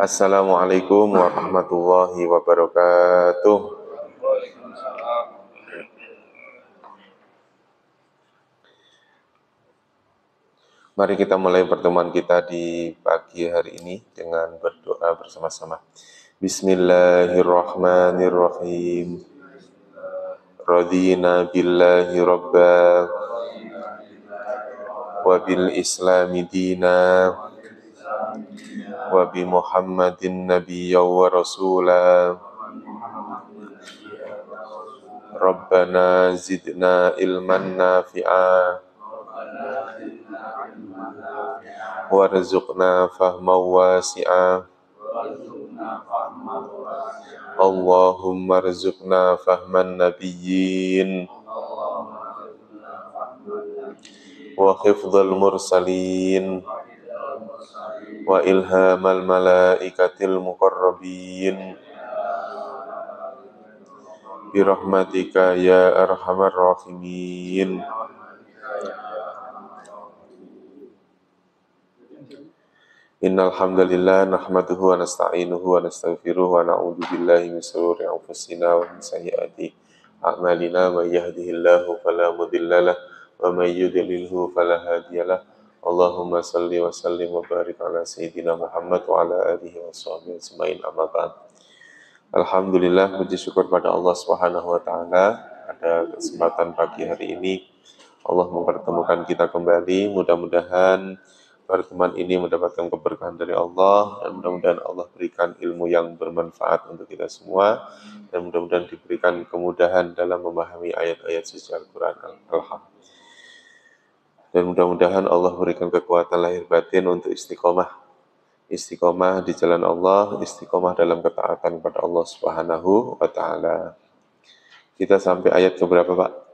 Assalamualaikum warahmatullahi wabarakatuh. Mari kita mulai pertemuan kita di pagi hari ini dengan berdoa bersama-sama. Bismillahirrahmanirrahim. Radina billahi rabba wa bil islami dina wa bi Muhammadin nabiyya wa rasula. Rabbana zidna ilman nafi'a warzuqna fahman wasi'a. Allahumma rzuqna fahman nabiyyin wa hifdzal mursalin wa ilhamal malaikatil muqarrabin birahmatika ya arhamar rahimin. Innal hamdalillah nahmaduhu wa nasta'inuhu wa nastaghfiruhu wa na'udzu billahi min shururi anfusina wa min sayyiati a'malina. May yahdihillahu fala mudhillalah wa may yudlilhu fala hadiyalah. Allahumma shalli wa sallim wa barik ala sayyidina Muhammad wa ala alihi wa sahbihi ajmain, amma ba'd. Alhamdulillah, puji syukur pada Allah Subhanahu wa taala pada kesempatan pagi hari ini Allah mempertemukan kita kembali. Mudah-mudahan pertemuan ini mendapatkan keberkahan dari Allah, dan mudah-mudahan Allah berikan ilmu yang bermanfaat untuk kita semua, dan mudah-mudahan diberikan kemudahan dalam memahami ayat-ayat suci Al-Quran. Dan mudah-mudahan Allah berikan kekuatan lahir batin untuk istiqomah di jalan Allah, istiqomah dalam ketaatan kepada Allah Subhanahu wa taala. Kita sampai ayat keberapa, Pak?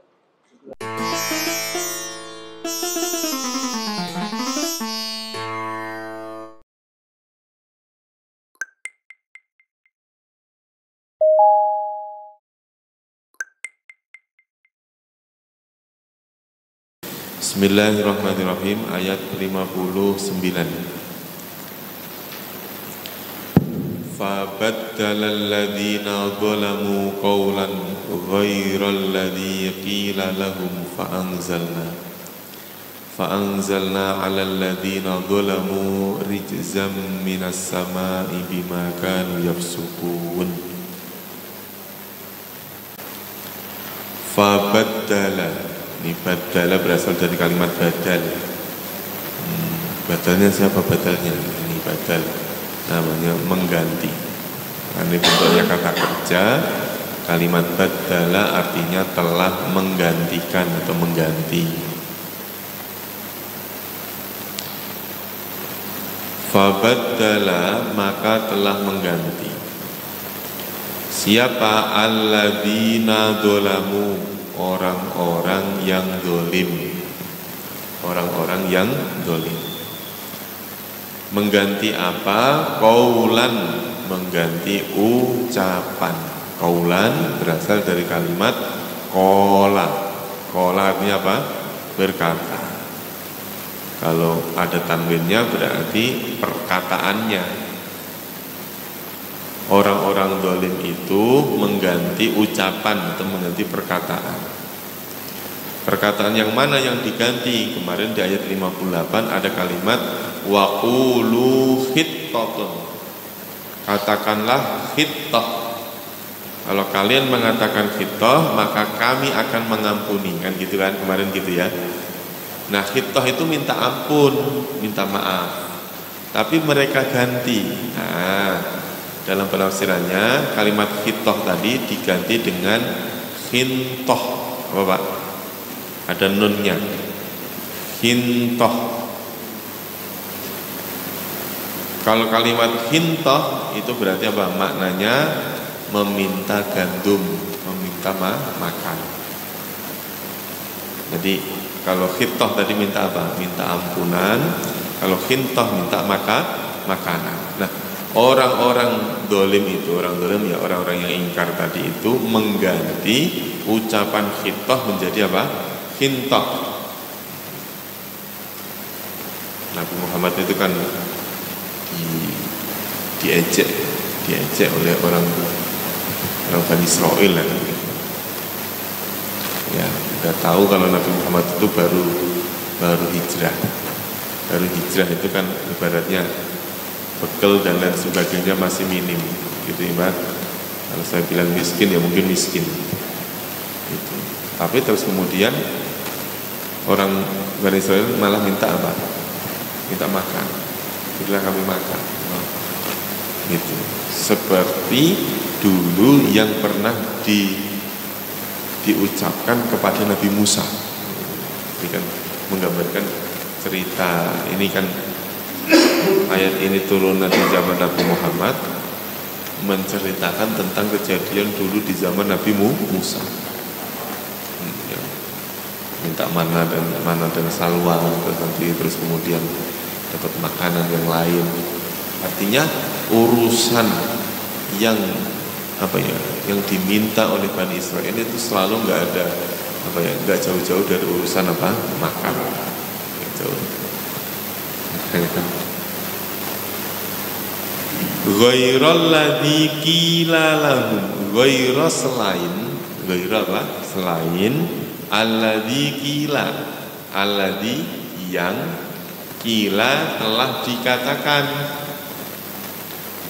Bismillahirrahmanirrahim, ayat 59. فَبَدَّلَ الَّذِينَ ظَلَمُوا قَوْلًا غَيْرَ الَّذِي قِيلَ لَهُمْ فَأَنزَلْنَا عَلَى الَّذِينَ ظَلَمُوا رِجْزًا مِنَ السَّمَاءِ بِمَا كَانُوا يَفْسُقُونَ. فَبَدَّلَ, ini badala berasal dari kalimat badal. Badalnya siapa badalnya? Ini badal, namanya mengganti. Ini bentuknya kata kerja. Kalimat badala artinya telah menggantikan atau mengganti. Fabaddala, maka telah mengganti. Siapa? Alladzina dzalamu, orang-orang yang dolim. Orang-orang yang dolim. Mengganti apa? Qaulan, mengganti ucapan. Qaulan berasal dari kalimat qala. Qala artinya apa? Berkata. Kalau ada tanwinnya berarti perkataannya. Orang-orang dolim itu mengganti ucapan atau mengganti perkataan. Perkataan yang mana yang diganti? Kemarin di ayat 58 ada kalimat waqulu khittatun. Katakanlah khittah. Kalau kalian mengatakan khittah, maka kami akan mengampuni. Kan gitu kan, kemarin gitu ya. Nah, khittah itu minta ampun, minta maaf. Tapi mereka ganti. Nah, dalam penafsirannya kalimat khittah tadi diganti dengan khintoh. Apa, Pak? Ada nunnya. Khintoh. Kalau kalimat khintoh itu berarti apa? Maknanya meminta gandum, meminta makan. Jadi kalau khittah tadi minta apa? Minta ampunan. Kalau khintoh minta makanan. Nah, orang-orang dolim itu, orang dolim ya orang-orang yang ingkar tadi itu mengganti ucapan khittah menjadi apa? Khintoh. Nabi Muhammad itu kan diejek oleh orang Bani Israel lah. Ya, kita tahu kalau Nabi Muhammad itu baru hijrah. Baru hijrah itu kan ibaratnya bekal dan lain sebagainya masih minim, gitu ya. Kalau saya bilang miskin ya mungkin miskin. Gitu. Tapi terus kemudian orang Bani Israel malah minta apa? Minta makan. Berilah kami makan. Gitu. Seperti dulu yang pernah diucapkan kepada Nabi Musa. Ini kan menggambarkan cerita ini kan, ayat ini turun di zaman Nabi Muhammad, menceritakan tentang kejadian dulu di zaman Nabi Musa. Ya. Minta mana dan salwa, terus kemudian dapat makanan yang lain. Artinya urusan yang yang diminta oleh Bani Israel itu selalu nggak jauh-jauh dari urusan makan. Gitu. Ghairal ladzi qila lahum, selain alladzi yang qila telah dikatakan,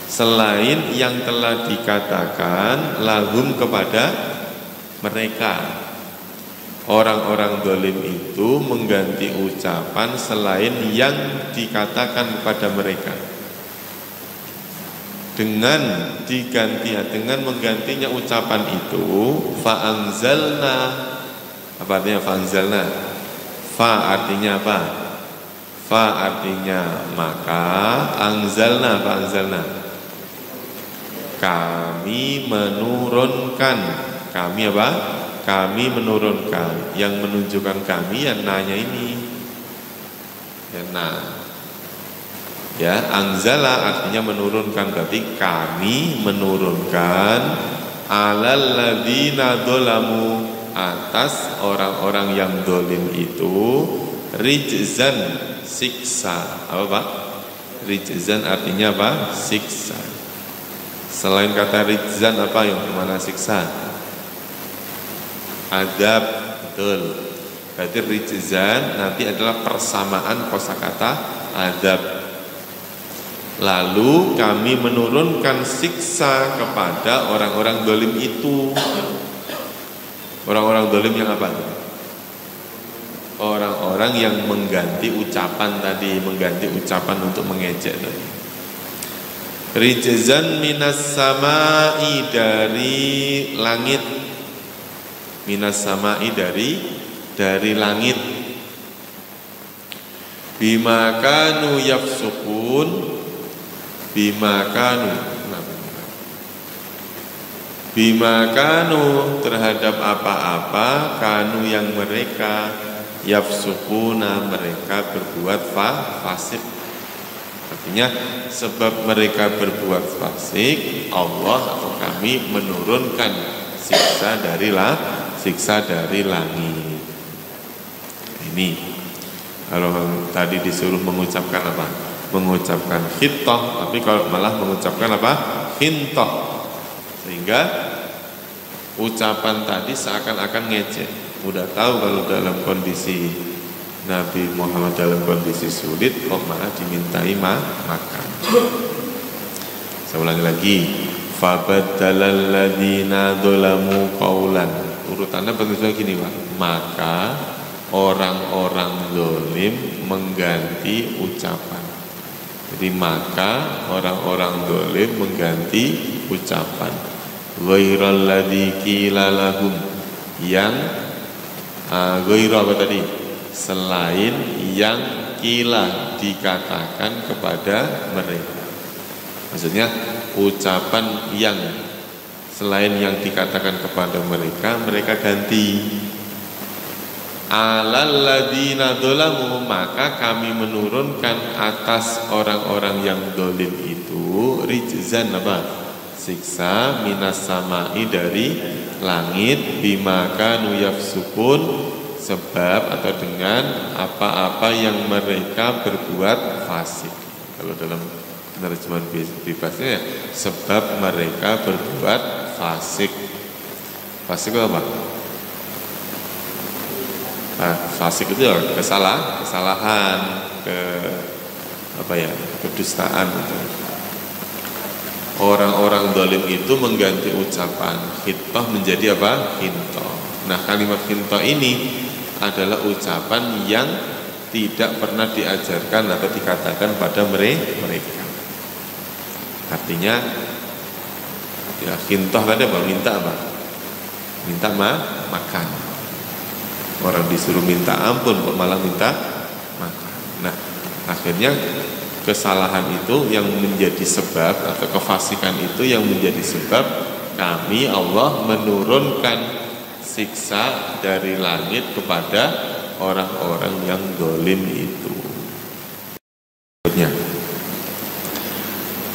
selain yang telah dikatakan lahum kepada mereka. Orang-orang zalim itu mengganti ucapan selain yang dikatakan kepada mereka dengan menggantinya ucapan itu. Fa'anzalna, apa artinya fa'anzalna? Fa artinya apa? Fa artinya maka, anzalna, fa'anzalna kami menurunkan. Kami apa? Kami menurunkan. Yang menunjukkan kami yang nanya ini. Ya, anzala artinya menurunkan, berarti kami menurunkan alal ladzina dzalamu, atas orang-orang yang dolim itu, rijzan, siksa. Apa Pak? Rijzan artinya apa? Siksa. Selain kata rijzan apa yang bermakna siksa? Adab, betul. Berarti rijzan nanti adalah persamaan kosakata adab. Lalu kami menurunkan siksa kepada orang-orang dolim itu. Orang-orang dolim yang apa? Orang-orang yang mengganti ucapan tadi, mengganti ucapan untuk mengejek tadi. Rijzan minas sama'i, dari langit. Minas sama'i, dari langit. Bima kanu yafsukun, bima kanu terhadap apa-apa, kanu yang mereka, yafsukuna mereka berbuat fasik. Artinya sebab mereka berbuat fasik, Allah atau kami menurunkan siksa dari langit. Ini kalau tadi disuruh mengucapkan apa? Mengucapkan khitoh, tapi kalau malah mengucapkan apa? Hintoh. Sehingga ucapan tadi seakan-akan ngejek. Udah tahu kalau dalam kondisi Nabi Muhammad dalam kondisi sulit kok malah dimintai makan. Saya ulangi lagi. Fabaddalal ladzina dzalamu qaulan. Urutannya begitu gini, Pak. Maka orang-orang zalim mengganti ucapan. Jadi maka orang-orang zalim mengganti ucapan. Ghairal ladzi qila lahum, yang ghairu apa tadi? Selain yang qila dikatakan kepada mereka. Maksudnya ucapan yang selain yang dikatakan kepada mereka, mereka ganti. Alal ladzina dzalamu, maka kami menurunkan atas orang-orang yang dolim itu rijzan apa? Siksa minas sama'i, dari langit, bima kanu yafsukun, sebab atau dengan apa-apa yang mereka berbuat fasik. Kalau dalam Terjemahan bebasnya ya, sebab mereka berbuat fasik. Fasik itu apa? Nah, fasik itu ya kesalahan, kedustaan gitu. Orang-orang zalim itu mengganti ucapan khitbah menjadi apa? Hinto. Nah, kalimat hinto ini adalah ucapan yang tidak pernah diajarkan atau dikatakan pada mereka. Artinya ya hintoh tadi apa? Minta apa? Minta makan. Orang disuruh minta ampun kok malah minta makan. Nah, akhirnya kesalahan itu yang menjadi sebab, atau kefasikan itu yang menjadi sebab kami Allah menurunkan siksa dari langit kepada orang-orang yang zalim itu.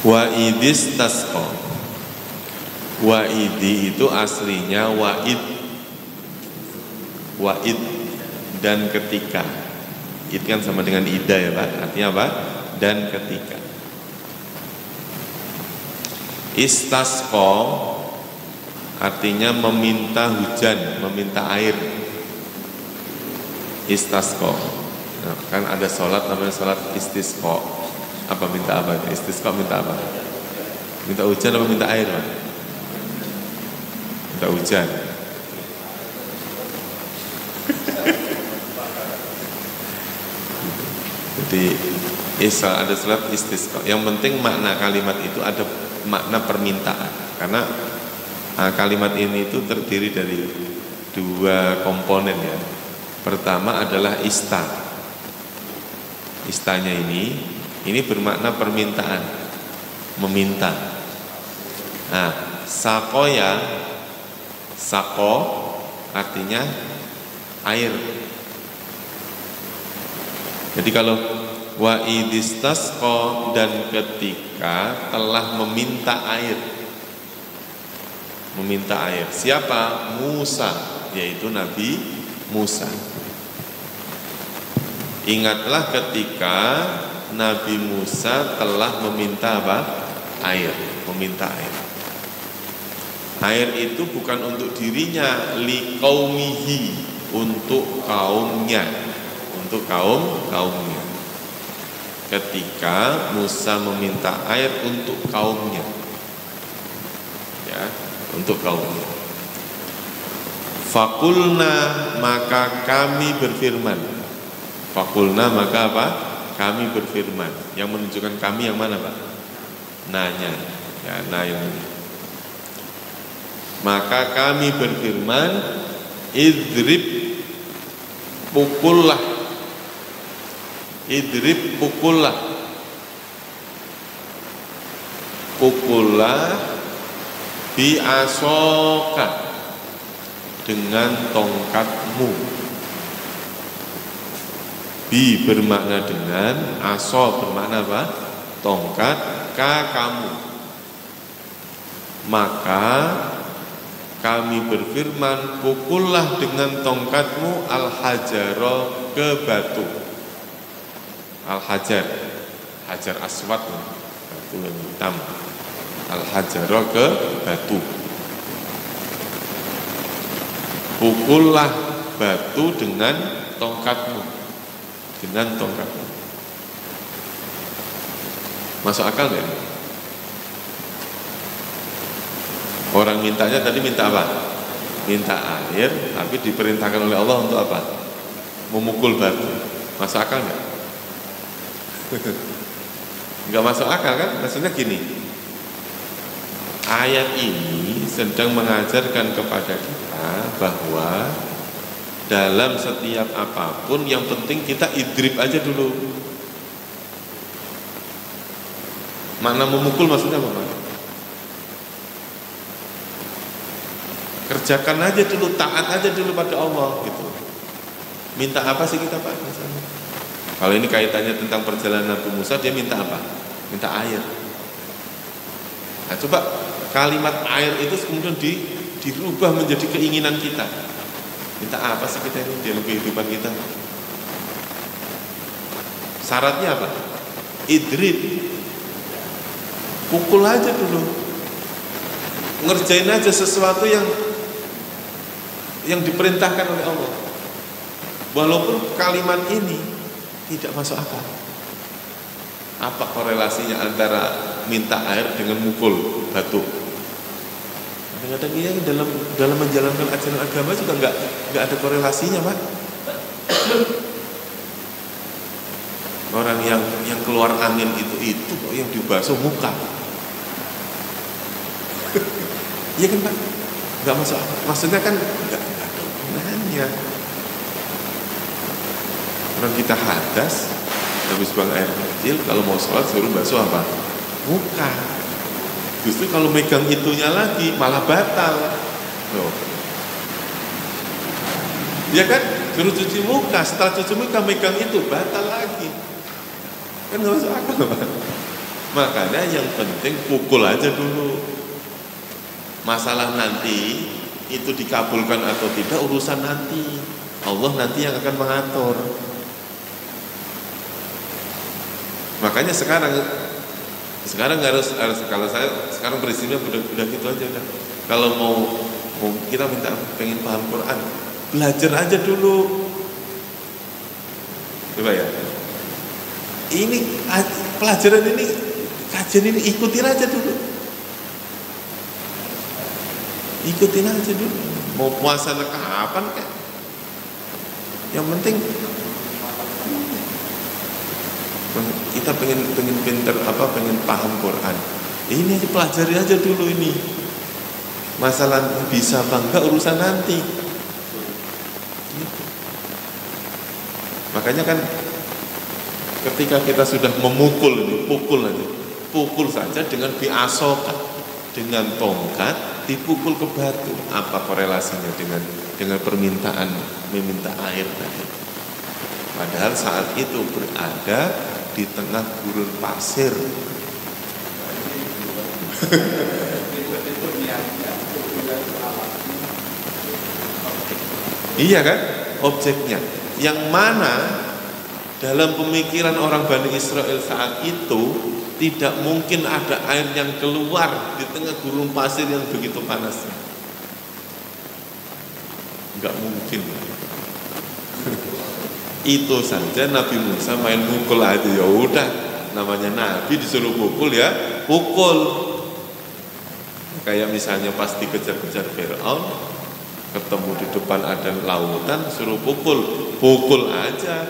Wa'idis tasqa. Wa'idi itu aslinya wa'id dan ketika. Itu kan sama dengan ida ya Pak. Artinya apa? Dan ketika. Istasqa artinya meminta hujan, meminta air. Istasqa. Nah, kan ada sholat namanya sholat istisqa. Apa minta apa? Istisqa minta apa? Minta hujan apa minta air Pak? Minta hujan. Jadi ada surat istisqa. Yang penting makna kalimat itu ada makna permintaan. Karena kalimat ini itu terdiri dari dua komponen ya. Pertama adalah ista. Istanya ini bermakna permintaan, meminta. Nah, sako artinya air. Jadi kalau wa'idistasqa dan ketika telah meminta air. Meminta air. Siapa? Musa, yaitu Nabi Musa. Ingatlah ketika Nabi Musa telah meminta apa? Air, meminta air. Air itu bukan untuk dirinya, liqaumihi, untuk kaumnya, untuk kaumnya. Ketika Musa meminta air untuk kaumnya, ya, untuk kaumnya. Fakulna, maka kami berfirman. Fakulna, maka apa? Kami berfirman. Yang menunjukkan kami yang mana Pak? Nanya. Ya, yang ini. Maka kami berfirman, idrib, pukullah. Idrib, pukullah. Pukullah bi'asoka, dengan tongkatmu. Bi bermakna dengan, aso bermakna apa? Tongkat, ka kamu. Maka kami berfirman, pukullah dengan tongkatmu al-hajaro, ke batu. Al-hajar, hajar aswad, batu yang hitam. Al-hajaro, ke batu. Pukullah batu dengan tongkatmu. Dengan tongkatmu. Masuk akal nggak? Orang mintanya tadi minta apa? Minta air, tapi diperintahkan oleh Allah untuk apa? Memukul batu. Masuk akal nggak? Nggak masuk akal kan? Maksudnya gini, ayat ini sedang mengajarkan kepada kita bahwa dalam setiap apapun yang penting kita idrib aja dulu. Makna memukul maksudnya apa? Kerjakan aja dulu, taat aja dulu pada Allah gitu. Minta apa sih kita Pak? Misalnya, kalau ini kaitannya tentang perjalanan Nabi Musa, dia minta apa? Minta air. Nah, coba kalimat air itu kemudian dirubah menjadi keinginan kita. Minta apa sih kita ini dalam kehidupan kita? Syaratnya apa? Idrib. Pukul aja dulu, ngerjain aja sesuatu yang diperintahkan oleh Allah, walaupun kalimat ini tidak masuk akal. Apa korelasinya antara minta air dengan mukul batu? Kadang-kadang iya, dalam menjalankan ajaran agama juga nggak ada korelasinya, Pak. Orang yang keluar angin itu kok yang dibasuh muka. Iya kan, Pak? Nggak masuk akal. Maksudnya kan nggak ada hubungannya. Orang kita hadas, habis buang air kecil, kalau mau sholat suruh basuh apa? Muka. Justru kalau megang itunya lagi malah batal. Loh. Ya kan? Suruh cuci muka, setelah cuci muka megang itu batal lagi. Kan nggak masuk akal, Pak. Makanya yang penting pukul aja dulu. Masalah nanti itu dikabulkan atau tidak urusan nanti. Allah nanti yang akan mengatur. Makanya sekarang harus kalau saya sekarang prinsipnya udah gitu aja udah. Kalau mau kita pengen paham Quran, belajar aja dulu. Coba ya. Ini pelajaran ini, kajian ini ikutin aja dulu. Ikutin aja dulu. Mau puasa kapan kayak. Yang penting kita pengen pinter pengen paham Quran. Ini aja pelajari aja dulu ini. Masalah bisa apa enggak urusan nanti. Makanya kan ketika kita sudah memukul ini, pukul saja dengan biasokat, dengan tongkat dipukul ke batu. Apa korelasinya dengan permintaan meminta air tadi? Padahal saat itu berada di tengah gurun pasir. Iya kan? Objeknya. Yang mana dalam pemikiran orang Bani Israel saat itu tidak mungkin ada air yang keluar di tengah gurun pasir yang begitu panasnya. Enggak mungkin. Itu saja Nabi Musa main mukul aja, ya udah, namanya Nabi disuruh pukul ya pukul. Kayak misalnya pas dikejar-kejar Fir'aun, ketemu di depan ada lautan, suruh pukul aja.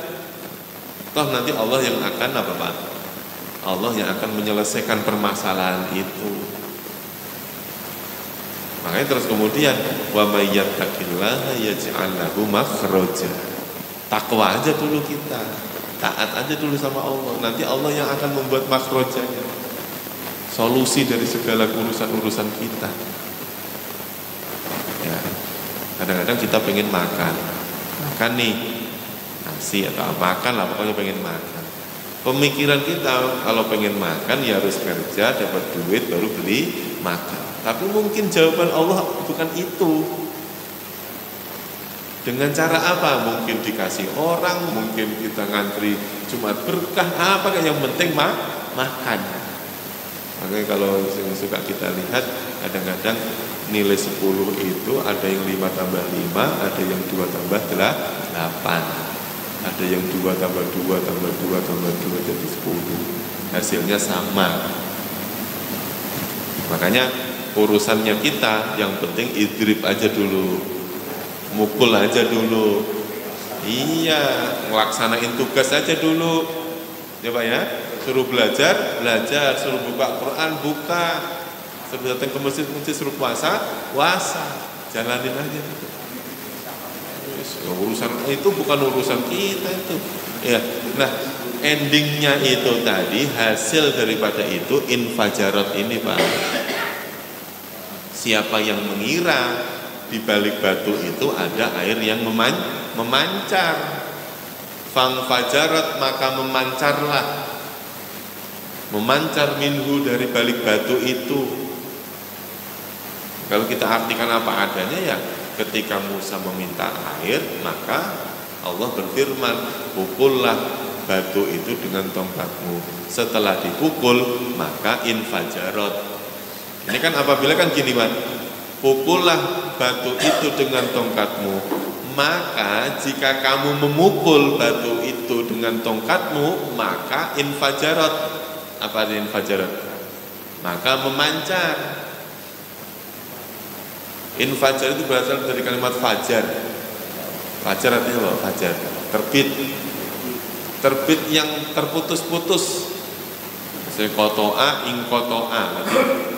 Toh nanti Allah yang akan apa, Pak? Allah yang akan menyelesaikan permasalahan itu. Makanya terus kemudian wa may yattaqillaha yaj'al lahu makhraja. Takwa aja dulu kita, taat aja dulu sama Allah. Nanti Allah yang akan membuat makhrajanya, solusi dari segala urusan kita. Ya, kadang-kadang kita pengen makan nih nasi atau makan lah, pokoknya pengen makan. Pemikiran kita kalau pengen makan ya harus kerja, dapat duit baru beli makan. Tapi mungkin jawaban Allah bukan itu. Dengan cara apa? Mungkin dikasih orang, mungkin kita ngantri Jumat berkah, apa yang penting makan. Makanya kalau suka kita lihat, kadang-kadang nilai 10 itu ada yang 5 tambah 5, ada yang 2 tambah 8, ada yang 2 tambah 2 tambah 2 tambah 2 jadi 10. Hasilnya sama. Makanya urusannya kita yang penting idrib aja dulu, mukul aja dulu, iya, ngelaksanain tugas aja dulu, ya Pak ya. Suruh belajar, suruh buka Quran, buka, suruh datang ke masjid, suruh puasa, jalanin aja. Urusan itu bukan urusan kita itu, ya. Nah, endingnya itu tadi, hasil daripada itu infajarat ini, Pak. Siapa yang mengira di balik batu itu ada air yang memancar. Fangfajarat, maka memancar minhu dari balik batu itu. Kalau kita artikan apa adanya ya, ketika Musa meminta air, maka Allah berfirman, pukullah batu itu dengan tongkatmu. Setelah dipukul maka infajarat. Ini kan apabila kan gini Pak, pukullah batu itu dengan tongkatmu, maka jika kamu memukul batu itu dengan tongkatmu maka infajarat. Apa artinya infajarat? Maka memancar. Infajar itu berasal dari kalimat fajar. Fajar artinya apa? Fajar, terbit. Terbit yang terputus-putus. Misalnya kotoa, ing kotoa.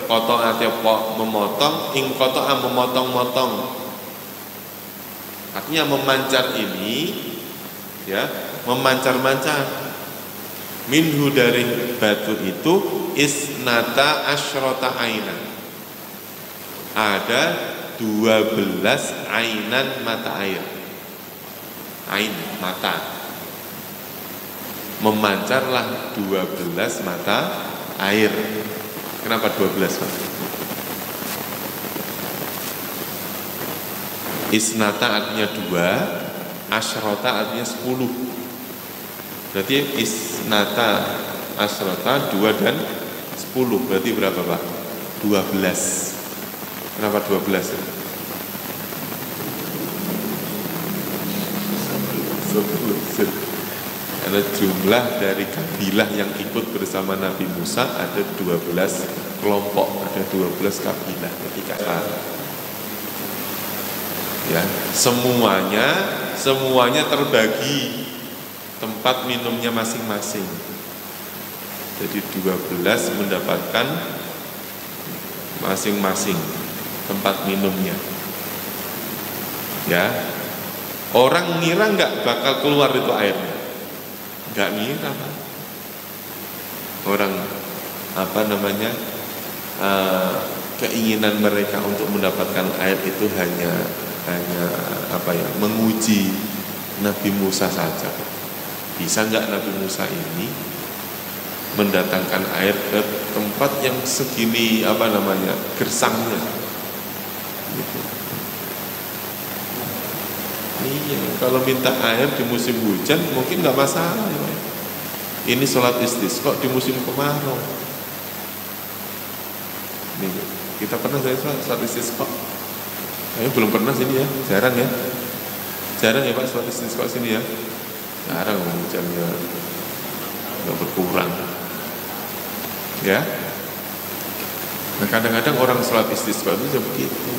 Kotoa tiap memotong, ing kotoa memotong-motong. Artinya memancar ini, ya, memancar-mancar. Minhu dari batu itu isnata asyrota ainan. Ada 12 ainan mata air. Ain, mata. Memancarlah 12 mata air. Kenapa 12 Pak? Isnata artinya 2, asyrota artinya 10. Berarti isnata asyrota 2 dan 10. Berarti berapa Pak? 12. Kenapa 12? Karena jumlah dari kabilah yang ikut bersama Nabi Musa ada 12 kelompok, ada 12 kabilah ketika ya, semuanya terbagi tempat minumnya masing-masing. Jadi 12 mendapatkan masing-masing tempat minumnya. Ya, orang ngira nggak bakal keluar itu airnya, nggak ngira Pak. Orang keinginan mereka untuk mendapatkan air itu hanya menguji Nabi Musa saja. Bisa nggak Nabi Musa ini mendatangkan air ke tempat yang segini gersangnya gitu. Iya, kalau minta air di musim hujan mungkin nggak masalah ya. Ini sholat istisqa di musim kemarau. Nih, kita pernah sholat istisqa? Belum pernah sini ya, jarang ya Pak sholat istisqa sini ya. Jarang hujannya nggak berkurang. Ya, nah kadang-kadang orang sholat istisqa itu begitu.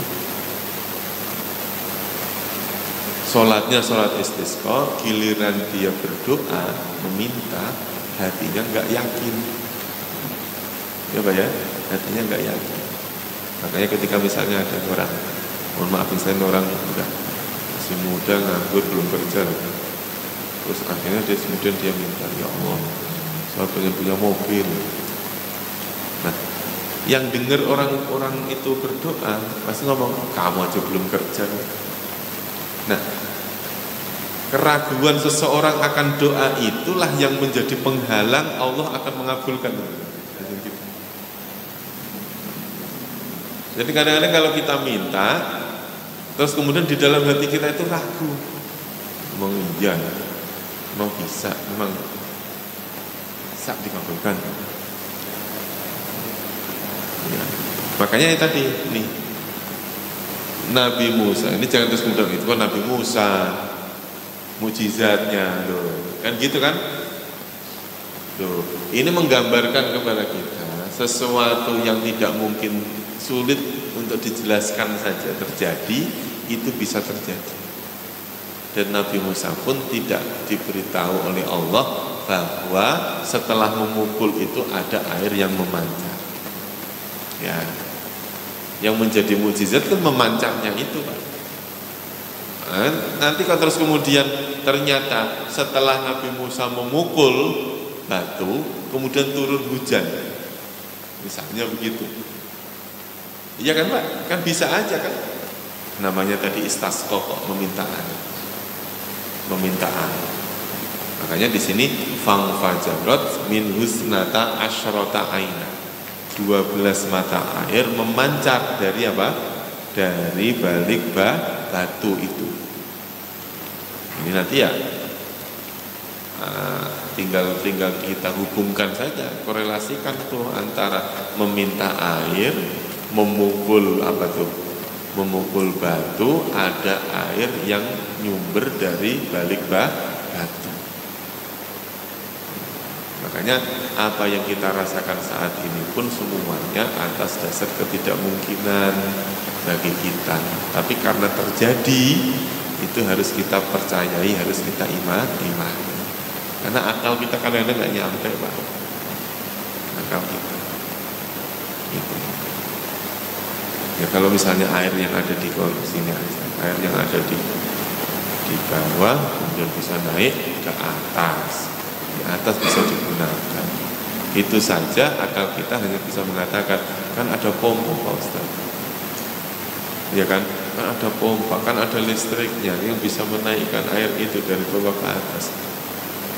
Sholatnya sholat istisqa, giliran dia berdoa meminta, hatinya nggak yakin. Ya Pak ya, hatinya nggak yakin. Makanya ketika misalnya ada orang, mohon maaf misalnya orang udah masih muda, nganggur, belum kerja, terus akhirnya kemudian dia minta, ya Allah, saya pengen punya mobil. Nah, yang dengar orang-orang itu berdoa pasti ngomong, kamu aja belum kerja. Nah, keraguan seseorang akan doa itulah yang menjadi penghalang Allah akan mengabulkan. Jadi kadang-kadang kalau kita minta, terus kemudian di dalam hati kita itu ragu, memang iya, memang bisa dikabulkan. Ya. Makanya tadi nih Nabi Musa ini jangan terus kemudian itu kan Nabi Musa mukjizatnya loh, kan gitu kan? Loh, ini menggambarkan kepada kita sesuatu yang tidak mungkin, sulit untuk dijelaskan saja terjadi, itu bisa terjadi. Dan Nabi Musa pun tidak diberitahu oleh Allah bahwa setelah memukul itu ada air yang memancar. Ya, yang menjadi mukjizat kan memancarnya itu Pak. Nanti kalau terus kemudian ternyata setelah Nabi Musa memukul batu, kemudian turun hujan, misalnya begitu. Iya kan Pak? Kan bisa aja kan? Namanya tadi istasqa kok, meminta air. Makanya di sini fangfajarat min husnata asyrota aina. 12 mata air memancar dari apa? Dari balik batu itu. Ini nanti ya tinggal kita hubungkan saja, korelasikan tuh antara meminta air, memukul memukul batu, ada air yang nyumber dari balik batu. Makanya apa yang kita rasakan saat ini pun semuanya atas dasar ketidakmungkinan bagi kita. Tapi karena terjadi, itu harus kita percayai, harus kita imani. Karena akal kita kadang-kadang nggak nyampe, Pak. Akal kita. Gitu. Ya kalau misalnya air yang ada di sini aja, air yang ada di bawah kemudian bisa naik ke atas, di atas bisa digunakan. Itu saja akal kita hanya bisa mengatakan, kan ada pompa, Pak Ustaz. Ya kan ada pompa, kan ada listriknya yang bisa menaikkan air itu dari bawah ke atas.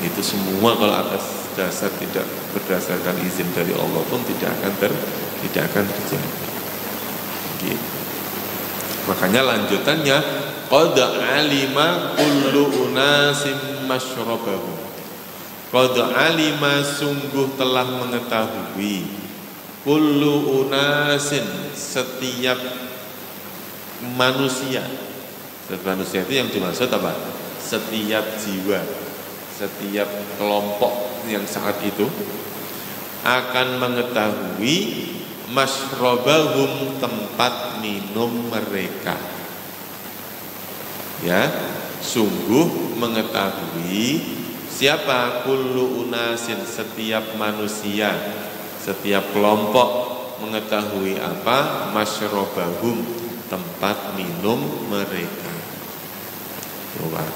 Itu semua kalau atas dasar tidak berdasarkan izin dari Allah pun tidak akan terjadi. Gitu. Makanya lanjutannya qad alima kullu unasim masyrabahum. Qad alima, sungguh telah mengetahui, kullu unasin, setiap manusia. Setiap manusia itu yang dimaksud apa? Setiap jiwa, setiap kelompok yang saat itu akan mengetahui masyrabahum, tempat minum mereka. Ya, sungguh mengetahui siapa? Kullu unasin, setiap manusia, setiap kelompok mengetahui apa? Masyrabahum, tempat minum mereka. Coba.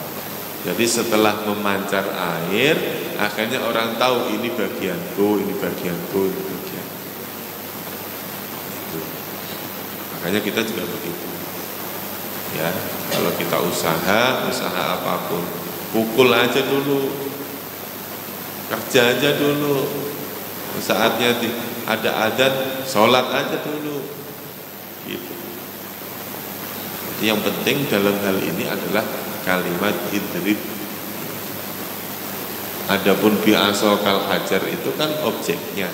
Jadi setelah memancar air, akhirnya orang tahu ini bagianku, ini bagianku, ini bagian. Itu. Makanya kita juga begitu. Ya, kalau kita usaha apapun, pukul aja dulu, kerja aja dulu. Saatnya ada adzan, sholat aja dulu. Gitu. Jadi yang penting dalam hal ini adalah kalimat idrib. Adapun bi'asokal hajar itu kan objeknya.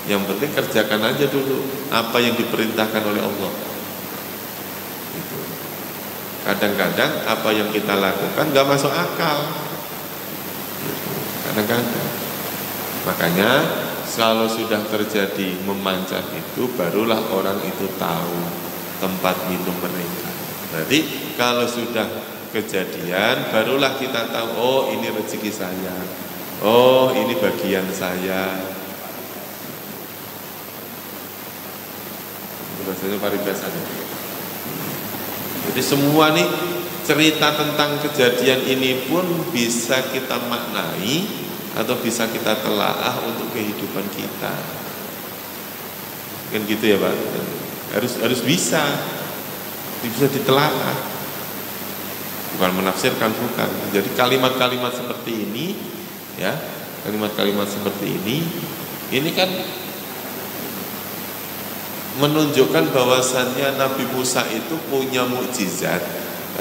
Yang penting kerjakan aja dulu apa yang diperintahkan oleh Allah. Gitu. Kadang-kadang apa yang kita lakukan gak masuk akal. Gitu. Kadang-kadang. Makanya kalau sudah terjadi memancar itu, barulah orang itu tahu tempat minum mereka. Berarti kalau sudah kejadian, barulah kita tahu, oh ini rezeki saya, oh ini bagian saya. Itu bahasanya paribasannya. Jadi semua nih cerita tentang kejadian ini pun bisa kita maknai atau bisa kita telaah untuk kehidupan kita. Kan gitu ya Pak. Harus bisa ditelaah. Bukan menafsirkan, bukan. Jadi kalimat-kalimat seperti ini, ya, kalimat-kalimat seperti ini kan menunjukkan bahwasannya Nabi Musa itu punya mukjizat,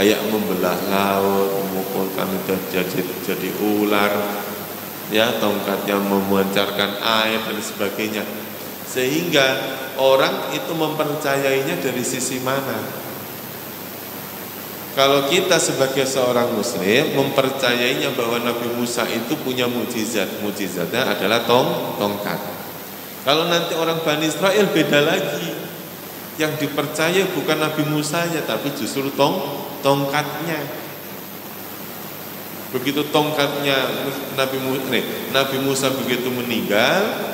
kayak membelah laut, memukulkan jadi ular, ya, tongkatnya memancarkan air dan sebagainya, sehingga orang itu mempercayainya dari sisi mana? Kalau kita sebagai seorang muslim mempercayainya bahwa Nabi Musa itu punya mukjizat, mukjizatnya adalah tongkat. Kalau nanti orang Bani Israel beda lagi, yang dipercaya bukan Nabi Musanya tapi justru tongkatnya. Begitu tongkatnya Nabi Musa begitu meninggal,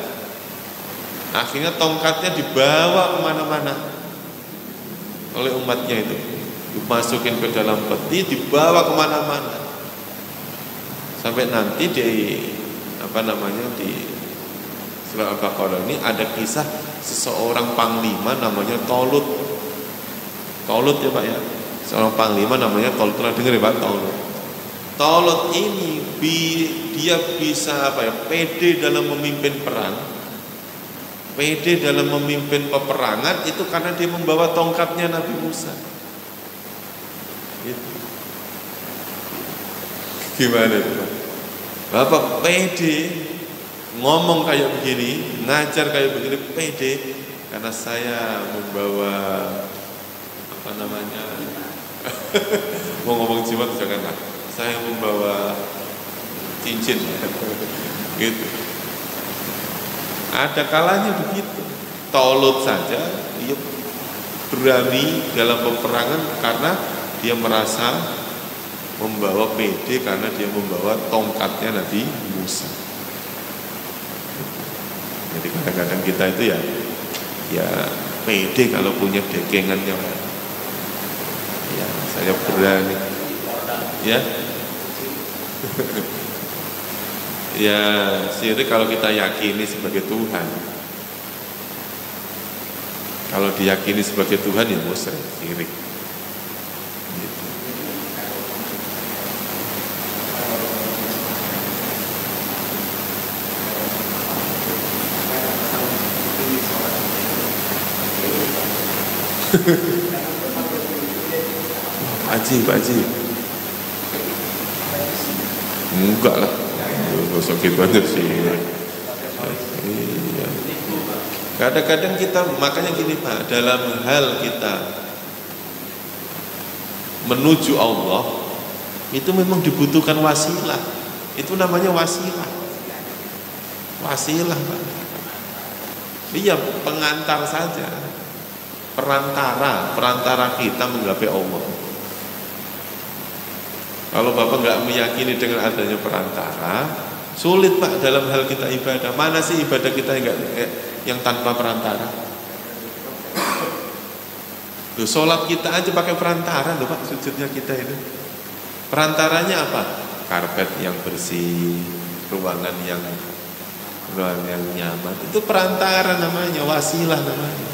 akhirnya tongkatnya dibawa kemana-mana oleh umatnya itu, dimasukin ke dalam peti, dibawa kemana-mana, sampai nanti di surah Al-Baqarah ini ada kisah seseorang panglima namanya Tolut ya Pak ya, seorang panglima namanya Tolut. Pernah dengar ya Pak? Tolut ini dia bisa pede dalam memimpin perang, pede dalam memimpin peperangan itu karena dia membawa tongkatnya Nabi Musa. Gitu. Gimana itu Pak? Bapak pede ngomong kayak begini, ngajar kayak begini pede karena saya membawa apa namanya mau ngomong jimat janganlah, saya membawa cincin gitu. Ada kalanya begitu. Tolut saja dia berani dalam peperangan karena dia merasa membawa pede karena dia membawa tongkatnya Nabi Musa. Jadi kadang-kadang kita itu ya pede kalau punya dekengannya. Ya, saya berani. Ya. Ya, syirik kalau kita yakini sebagai Tuhan. Kalau diyakini sebagai Tuhan ya musyrik, syirik. Gitu. Pak Haji. Enggak lah. Gak usah gitu aja sih. Iya. Kadang-kadang kita, makanya gini Pak, dalam hal kita menuju Allah itu memang dibutuhkan wasilah. Itu namanya wasilah. Wasilah Pak. Iya, pengantar saja. Perantara kita menggapai Allah. Kalau Bapak nggak meyakini dengan adanya perantara, sulit Pak dalam hal kita ibadah. Mana sih ibadah kita yang tanpa perantara? Loh, sholat kita aja pakai perantara loh Pak, sujudnya kita itu. Perantaranya apa? Karpet yang bersih, ruangan yang nyaman. Itu perantara namanya, wasilah namanya.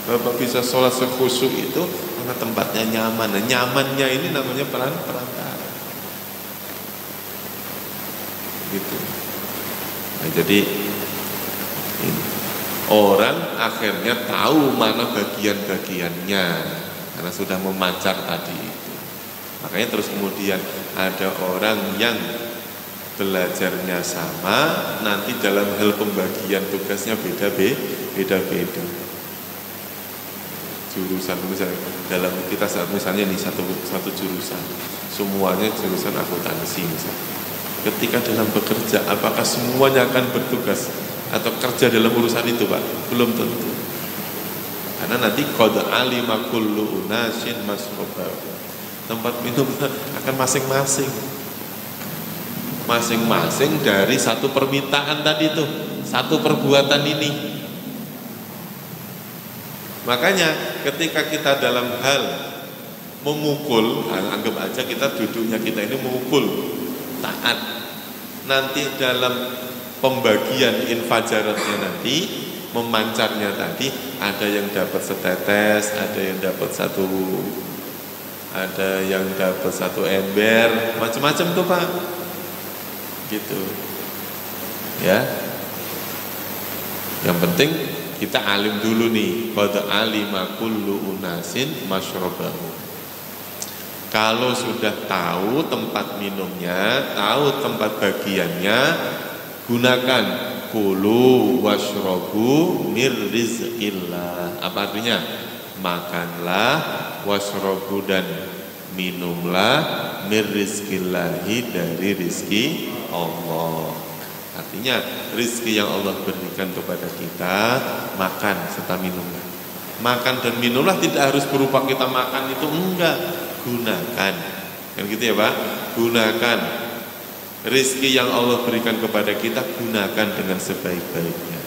Bapak bisa sholat sekhusyuk itu karena tempatnya nyaman. Nah, nyamannya ini namanya perantara. Gitu. Nah, jadi ini. Orang akhirnya tahu mana bagian-bagiannya karena sudah memancar tadi itu. Makanya terus kemudian ada orang yang belajarnya sama, nanti dalam hal pembagian tugasnya beda-beda. Jurusan misalnya dalam kita misalnya nih satu jurusan, semuanya jurusan akuntansi misalnya. Ketika dalam bekerja, apakah semuanya akan bertugas atau kerja dalam urusan itu Pak? Belum tentu. Karena nanti qad alima kullu unasin masrabahu. Tempat minum akan masing-masing. Masing-masing dari satu permintaan tadi itu, satu perbuatan ini. Makanya ketika kita dalam hal memukul, anggap aja kita duduknya kita ini memukul, taat. Nanti dalam pembagian infajaratnya nanti, memancarnya tadi, ada yang dapat setetes, ada yang dapat satu ember, macam-macam tuh Pak. Gitu. Ya. Yang penting kita alim dulu nih, qad alima kullu unasin masyrabahu. Kalau sudah tahu tempat minumnya, tahu tempat bagiannya, gunakan kulu washrobu mir rizqillah. Apa artinya? Makanlah, washrobu dan minumlah mir rizqillahi dari rizki Allah. Artinya rizki yang Allah berikan kepada kita, makan serta minumlah. Makan dan minumlah tidak harus berupa kita makan itu, enggak. Gunakan, kan gitu ya Pak. Gunakan rizki yang Allah berikan kepada kita, gunakan dengan sebaik-baiknya.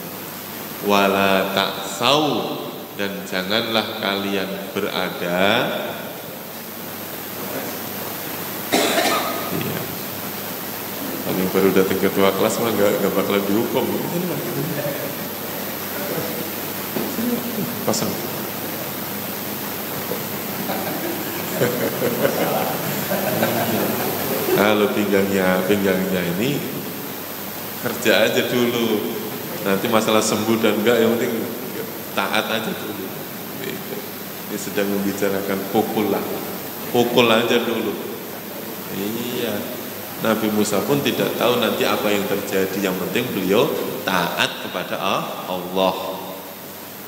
Wala ta'sau, dan janganlah kalian berada iya. Kalau baru datang ketua kelas mah nggak bakalan dihukum. Pasang. Kalau pinggangnya ini kerja aja dulu. Nanti masalah sembuh dan enggak, yang penting taat aja dulu. Ini sedang membicarakan pukul aja dulu. Iya. Nabi Musa pun tidak tahu nanti apa yang terjadi. Yang penting beliau taat kepada Allah.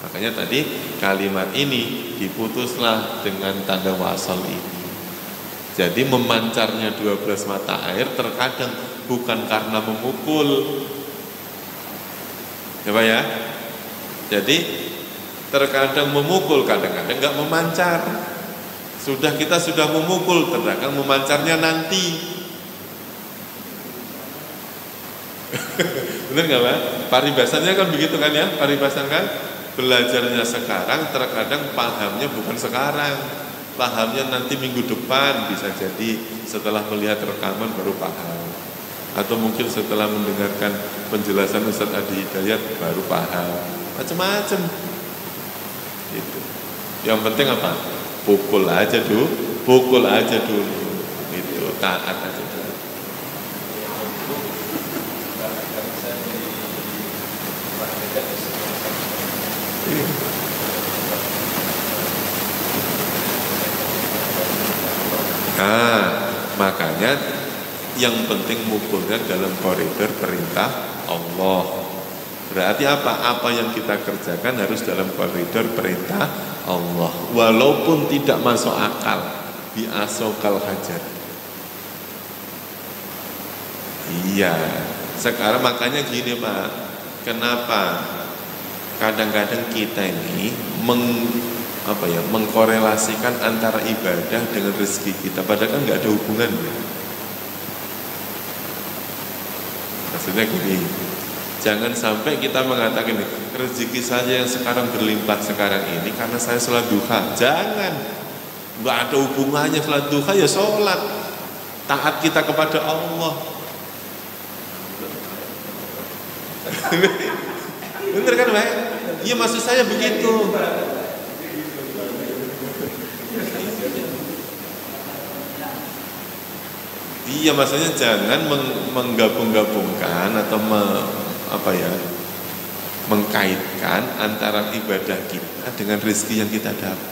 Makanya tadi kalimat ini diputuslah dengan tanda wasal ini. Jadi memancarnya 12 mata air terkadang bukan karena memukul. Coba ya. Jadi terkadang memukul, kadang-kadang enggak memancar. Kita sudah memukul, terkadang memancarnya nanti. Benar nggak Pak? Paribasannya kan begitu kan ya? Paribasan kan belajarnya sekarang, terkadang pahamnya bukan sekarang, pahamnya nanti minggu depan, bisa jadi setelah melihat rekaman baru paham, atau mungkin setelah mendengarkan penjelasan Ustaz Adi Hidayat baru paham, macam-macam. Gitu. Yang penting apa? Pukul aja dulu, itu taat aja dulu. Makanya yang penting mukulnya dalam koridor perintah Allah. Berarti apa? Apa yang kita kerjakan harus dalam koridor perintah Allah, walaupun tidak masuk akal, biasokal hajar. Iya. Sekarang makanya gini Pak, kenapa kadang-kadang kita ini mengkorelasikan antara ibadah dengan rezeki kita, padahal kan nggak ada hubungannya. Maksudnya gini, jangan sampai kita mengatakan rezeki saja yang sekarang berlimpah sekarang ini karena saya sholat duha. Jangan, nggak ada hubungannya. Sholat duha ya sholat, taat kita kepada Allah. Bener kan Pak? Iya, maksud saya begitu. Iya, maksudnya jangan menggabung-gabungkan atau mengkaitkan antara ibadah kita dengan rezeki yang kita dapat.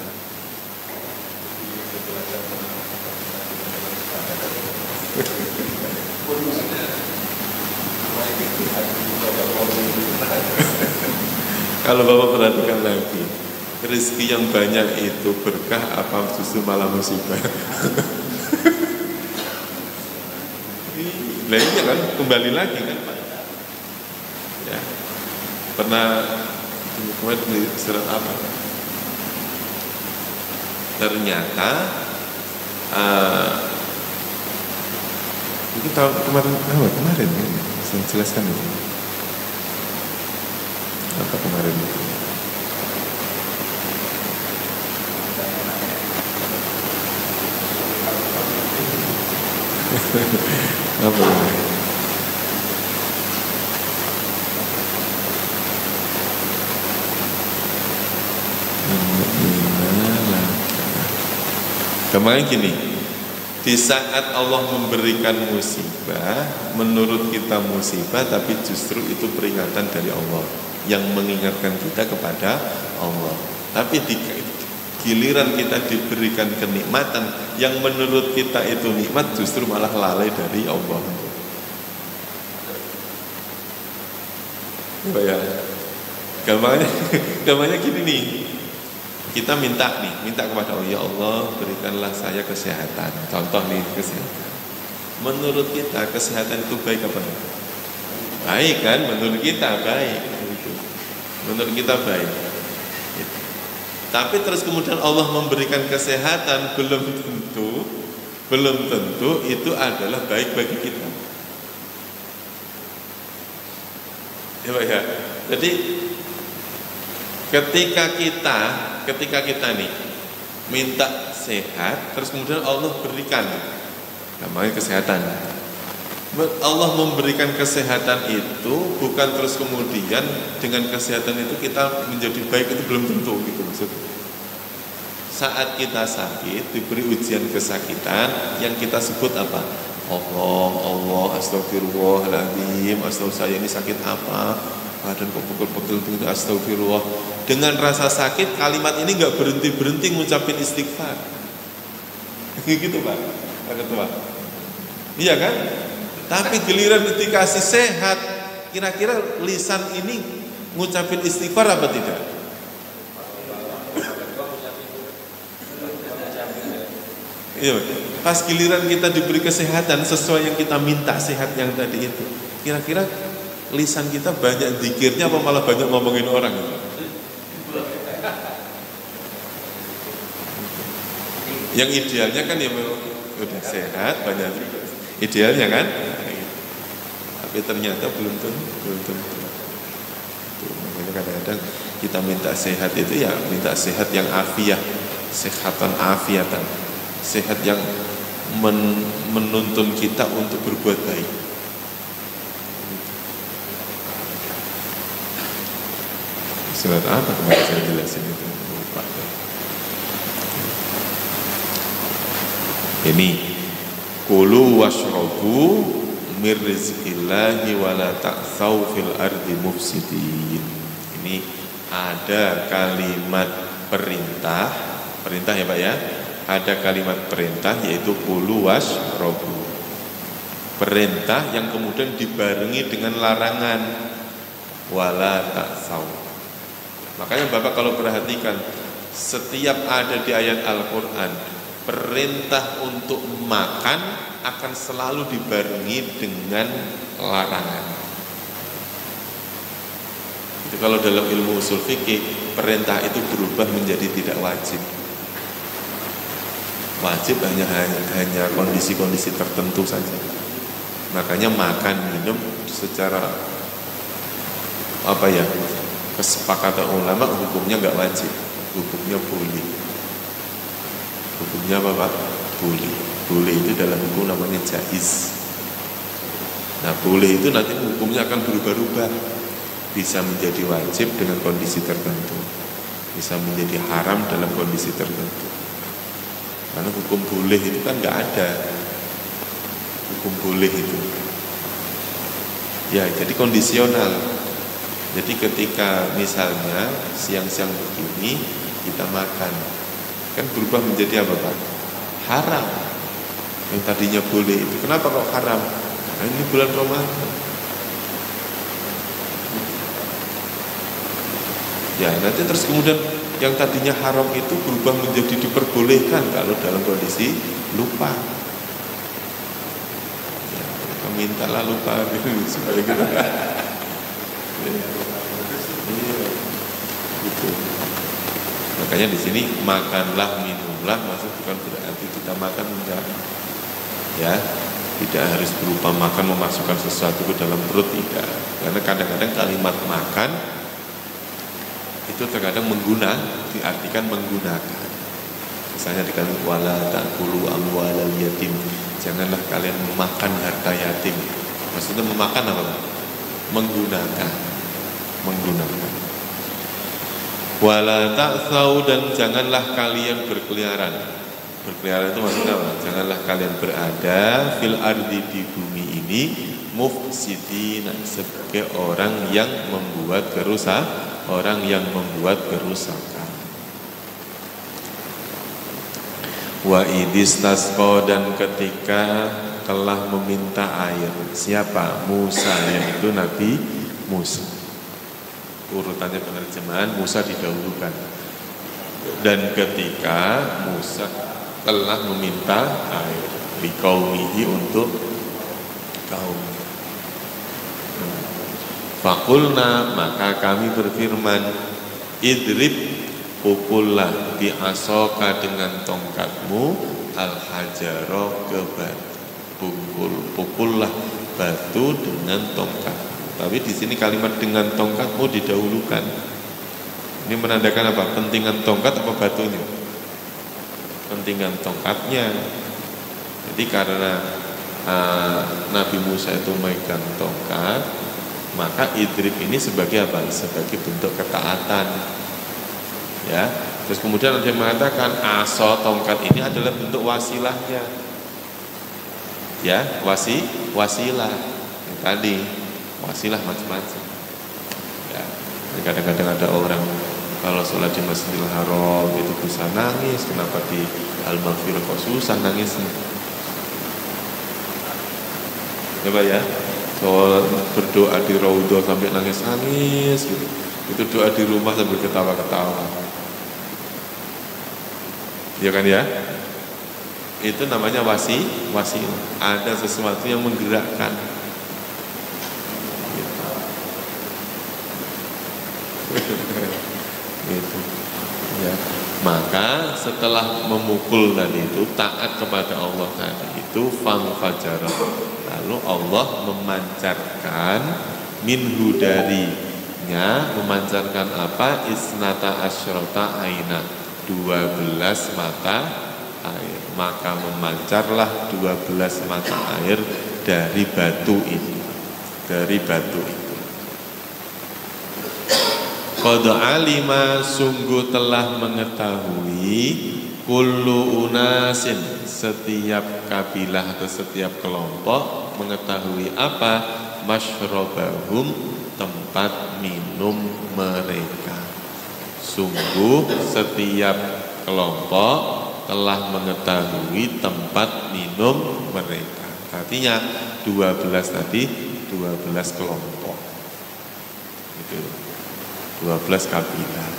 Kalau Bapak perhatikan lagi, rezeki yang banyak itu berkah apa justru malah musibah? Nah ini kan kembali lagi kan Pak ya, pernah kemarin di surat apa ternyata itu tahun kemarin saya jelaskan itu apa kemarin itu apa ini? Kemarin gini, di saat Allah memberikan musibah, menurut kita musibah, tapi justru itu peringatan dari Allah yang mengingatkan kita kepada Allah. Tapi di giliran kita diberikan kenikmatan yang menurut kita itu nikmat, justru malah lalai dari Allah. Ya, gampangnya gini nih. Kita minta kepada Allah, ya Allah berikanlah saya kesehatan. Contoh nih kesehatan. Menurut kita kesehatan itu baik apa enggak? Baik kan? Menurut kita baik. Menurut kita baik. Tapi terus kemudian Allah memberikan kesehatan, belum tentu itu adalah baik bagi kita. Ya. Jadi ketika kita nih minta sehat, terus kemudian Allah berikan, namanya kesehatan. Allah memberikan kesehatan itu bukan terus kemudian dengan kesehatan itu kita menjadi baik, itu belum tentu gitu maksudnya. Saat kita sakit, diberi ujian kesakitan, yang kita sebut apa? Allah, astagfirullahaladzim, saya ini sakit apa? Badan kok pegel-pegel begitu, astagfirullah. Dengan rasa sakit, kalimat ini nggak berhenti ngucapin istighfar. Gitu Pak Ketua. Iya kan? Tapi giliran dikasih sehat, kira-kira lisan ini ngucapin istighfar apa tidak? Iya, pas giliran kita diberi kesehatan sesuai yang kita minta sehat yang tadi itu, kira-kira lisan kita banyak zikirnya apa malah banyak ngomongin orang? Yang idealnya kan ya udah sehat banyak idealnya kan, tapi ternyata belum tentu. Makanya kadang-kadang kita minta sehat itu ya minta sehat yang afiah, sehatan afiatan, sehat yang menuntun kita untuk berbuat baik. Surat apa kemarin saya jelasin itu? Lupa. Ini kulu washrabu mir rizqillahi wala ta'tsaw fil ardi mufsidin. Ini ada kalimat perintah ya Pak ya. Ada kalimat perintah yaitu kulu washrabu. Perintah yang kemudian dibarengi dengan larangan wala ta'tsaw. Makanya Bapak kalau perhatikan setiap ada di ayat Al-Qur'an perintah untuk makan akan selalu dibarengi dengan larangan. Itu kalau dalam ilmu usul fikih, perintah itu berubah menjadi tidak wajib. Wajib hanya kondisi-kondisi tertentu saja. Makanya makan minum secara kesepakatan ulama hukumnya nggak wajib, hukumnya boleh. Hukumnya apa Pak? Boleh itu dalam hukum namanya jaiz. Nah boleh itu nanti hukumnya akan berubah-ubah. Bisa menjadi wajib dengan kondisi tertentu, bisa menjadi haram dalam kondisi tertentu. Karena hukum boleh itu kan nggak ada. Hukum boleh itu ya jadi kondisional. Jadi ketika misalnya siang-siang begini kita makan, kan berubah menjadi apa Pak? Haram. Yang tadinya boleh itu kenapa kok haram? Karena ini bulan Ramadan. Ya nanti terus kemudian yang tadinya haram itu berubah menjadi diperbolehkan kalau dalam kondisi lupa. Ya, mintalah lupa supaya kita gitu. Makanya di sini makanlah minumlah maksud bukan berarti kita makan enggak. Ya, tidak harus berupa makan memasukkan sesuatu ke dalam perut tidak. Karena kadang-kadang kalimat makan itu terkadang diartikan menggunakan. Misalnya di kalimat wala ta'kulu amwalal yatim, janganlah kalian memakan harta yatim. Maksudnya memakan apa? Menggunakan. Wala ta'tsaw, dan janganlah kalian berkeliaran. Berkeliaran itu maksudnya apa? Janganlah kalian berada fil ardi, di bumi ini, mufsidin, sebagai orang yang membuat kerusakan. Wa idistasqa, dan ketika telah meminta air. Siapa? Musa, yaitu Nabi Musa. Urutannya penerjemahan Musa didahulukan. Dan ketika Musa telah meminta air liqaumihi, untuk kaum. Fakulna, maka kami berfirman, idrib, pukullah, bi'asoka, dengan tongkatmu, al-hajaro, ke batu. Pukullah batu dengan tongkat. Tapi di sini kalimat dengan tongkatmu didahulukan. Ini menandakan apa? Pentingan tongkat apa batunya? Pentingan tongkatnya. Jadi karena Nabi Musa itu megang tongkat, maka idrib ini sebagai apa? Sebagai bentuk ketaatan. Ya. Terus kemudian ada yang mengatakan aso, tongkat ini adalah bentuk wasilahnya. Ya, wasilah. Yang tadi wasilah macam-macam. Ya. Kadang-kadang ada orang kalau sholat di Masjidil Haram itu bisa nangis, kenapa di Al-Maghfirah kok susah nangisnya? Coba ya, soal berdoa di raudhah sampai nangis-nangis gitu. Itu doa di rumah sambil ketawa-ketawa. Ya kan ya? Itu namanya wasilah. Ada sesuatu yang menggerakkan. Gitu. Ya. Maka setelah memukul tadi itu taat kepada Allah tadi itu fanfajara. Lalu Allah memancarkan minhu darinya, memancarkan apa? Isnata asyrota aina, 12 mata air. Maka memancarlah 12 mata air dari batu ini. Dari batu ini. Qad alima, sungguh telah mengetahui, kullu unasin, setiap kabilah atau setiap kelompok mengetahui apa? Masyrabahum, tempat minum mereka. Sungguh setiap kelompok telah mengetahui tempat minum mereka. Artinya 12 tadi 12 kelompok. Itu 12 kabilah.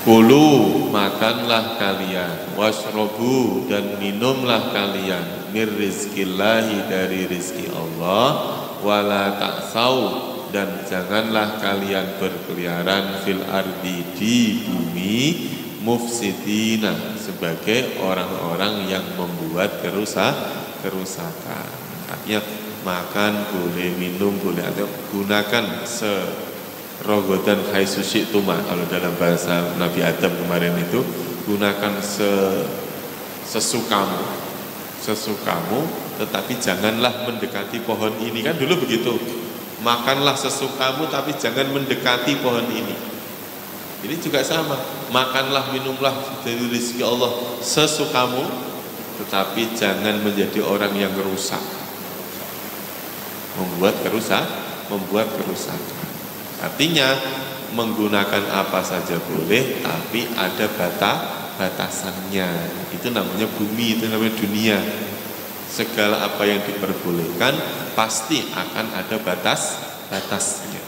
Kulu, makanlah kalian, washrobu, dan minumlah kalian, mir rizkillahi, dari rizki Allah, wala ta'saw, dan janganlah kalian berkeliaran fil ardi, di bumi, mufsidina, sebagai orang-orang yang membuat kerusakan. Artinya makan boleh, minum boleh, atau gunakan rogodan khaisu syi'tuma, kalau dalam bahasa Nabi Adam kemarin itu, gunakan sesukamu, tetapi janganlah mendekati pohon ini. Kan dulu begitu, makanlah sesukamu tapi jangan mendekati pohon ini. Ini juga sama, makanlah minumlah dari rezeki Allah sesukamu, tetapi jangan menjadi orang yang rusak, membuat kerusakan. Artinya menggunakan apa saja boleh, tapi ada batasannya. Itu namanya bumi, itu namanya dunia. Segala apa yang diperbolehkan pasti akan ada batasnya.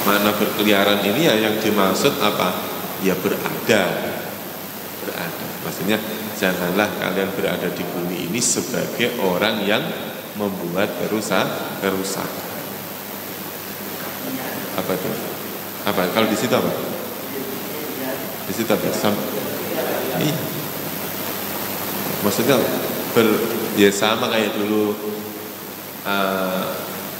Mana berkeliaran ini ya yang dimaksud apa? Ya berada. Maksudnya janganlah kalian berada di bumi ini sebagai orang yang membuat kerusakan. Apa itu? Apa? Kalau di situ apa? Di situ apa? Iya. Maksudnya ya sama kayak dulu.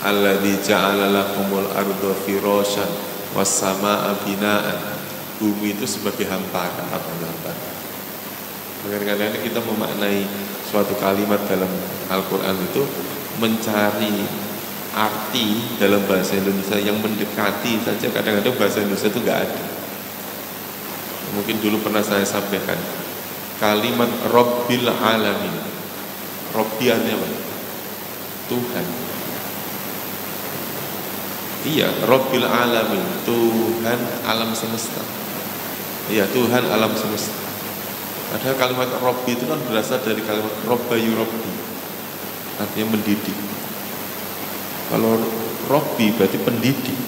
Alladzi ja'ala lakumul arda firasyan was samaa'a binaan. Bumi itu sebagai hamparan. Apa hamparan? Kadang-kadang kita memaknai suatu kalimat dalam Al-Quran itu mencari arti dalam bahasa Indonesia yang mendekati saja. Kadang-kadang bahasa Indonesia itu nggak ada. Mungkin dulu pernah saya sampaikan kalimat Rabbil Alamin. Rabbi artinya apa? Tuhan. Iya, Rabbil Alamin, Tuhan alam semesta. Iya, Tuhan alam semesta. Padahal kalimat Robbi itu kan berasal dari kalimat Robbayu Robbi, artinya mendidik. Kalau Robbi berarti pendidik.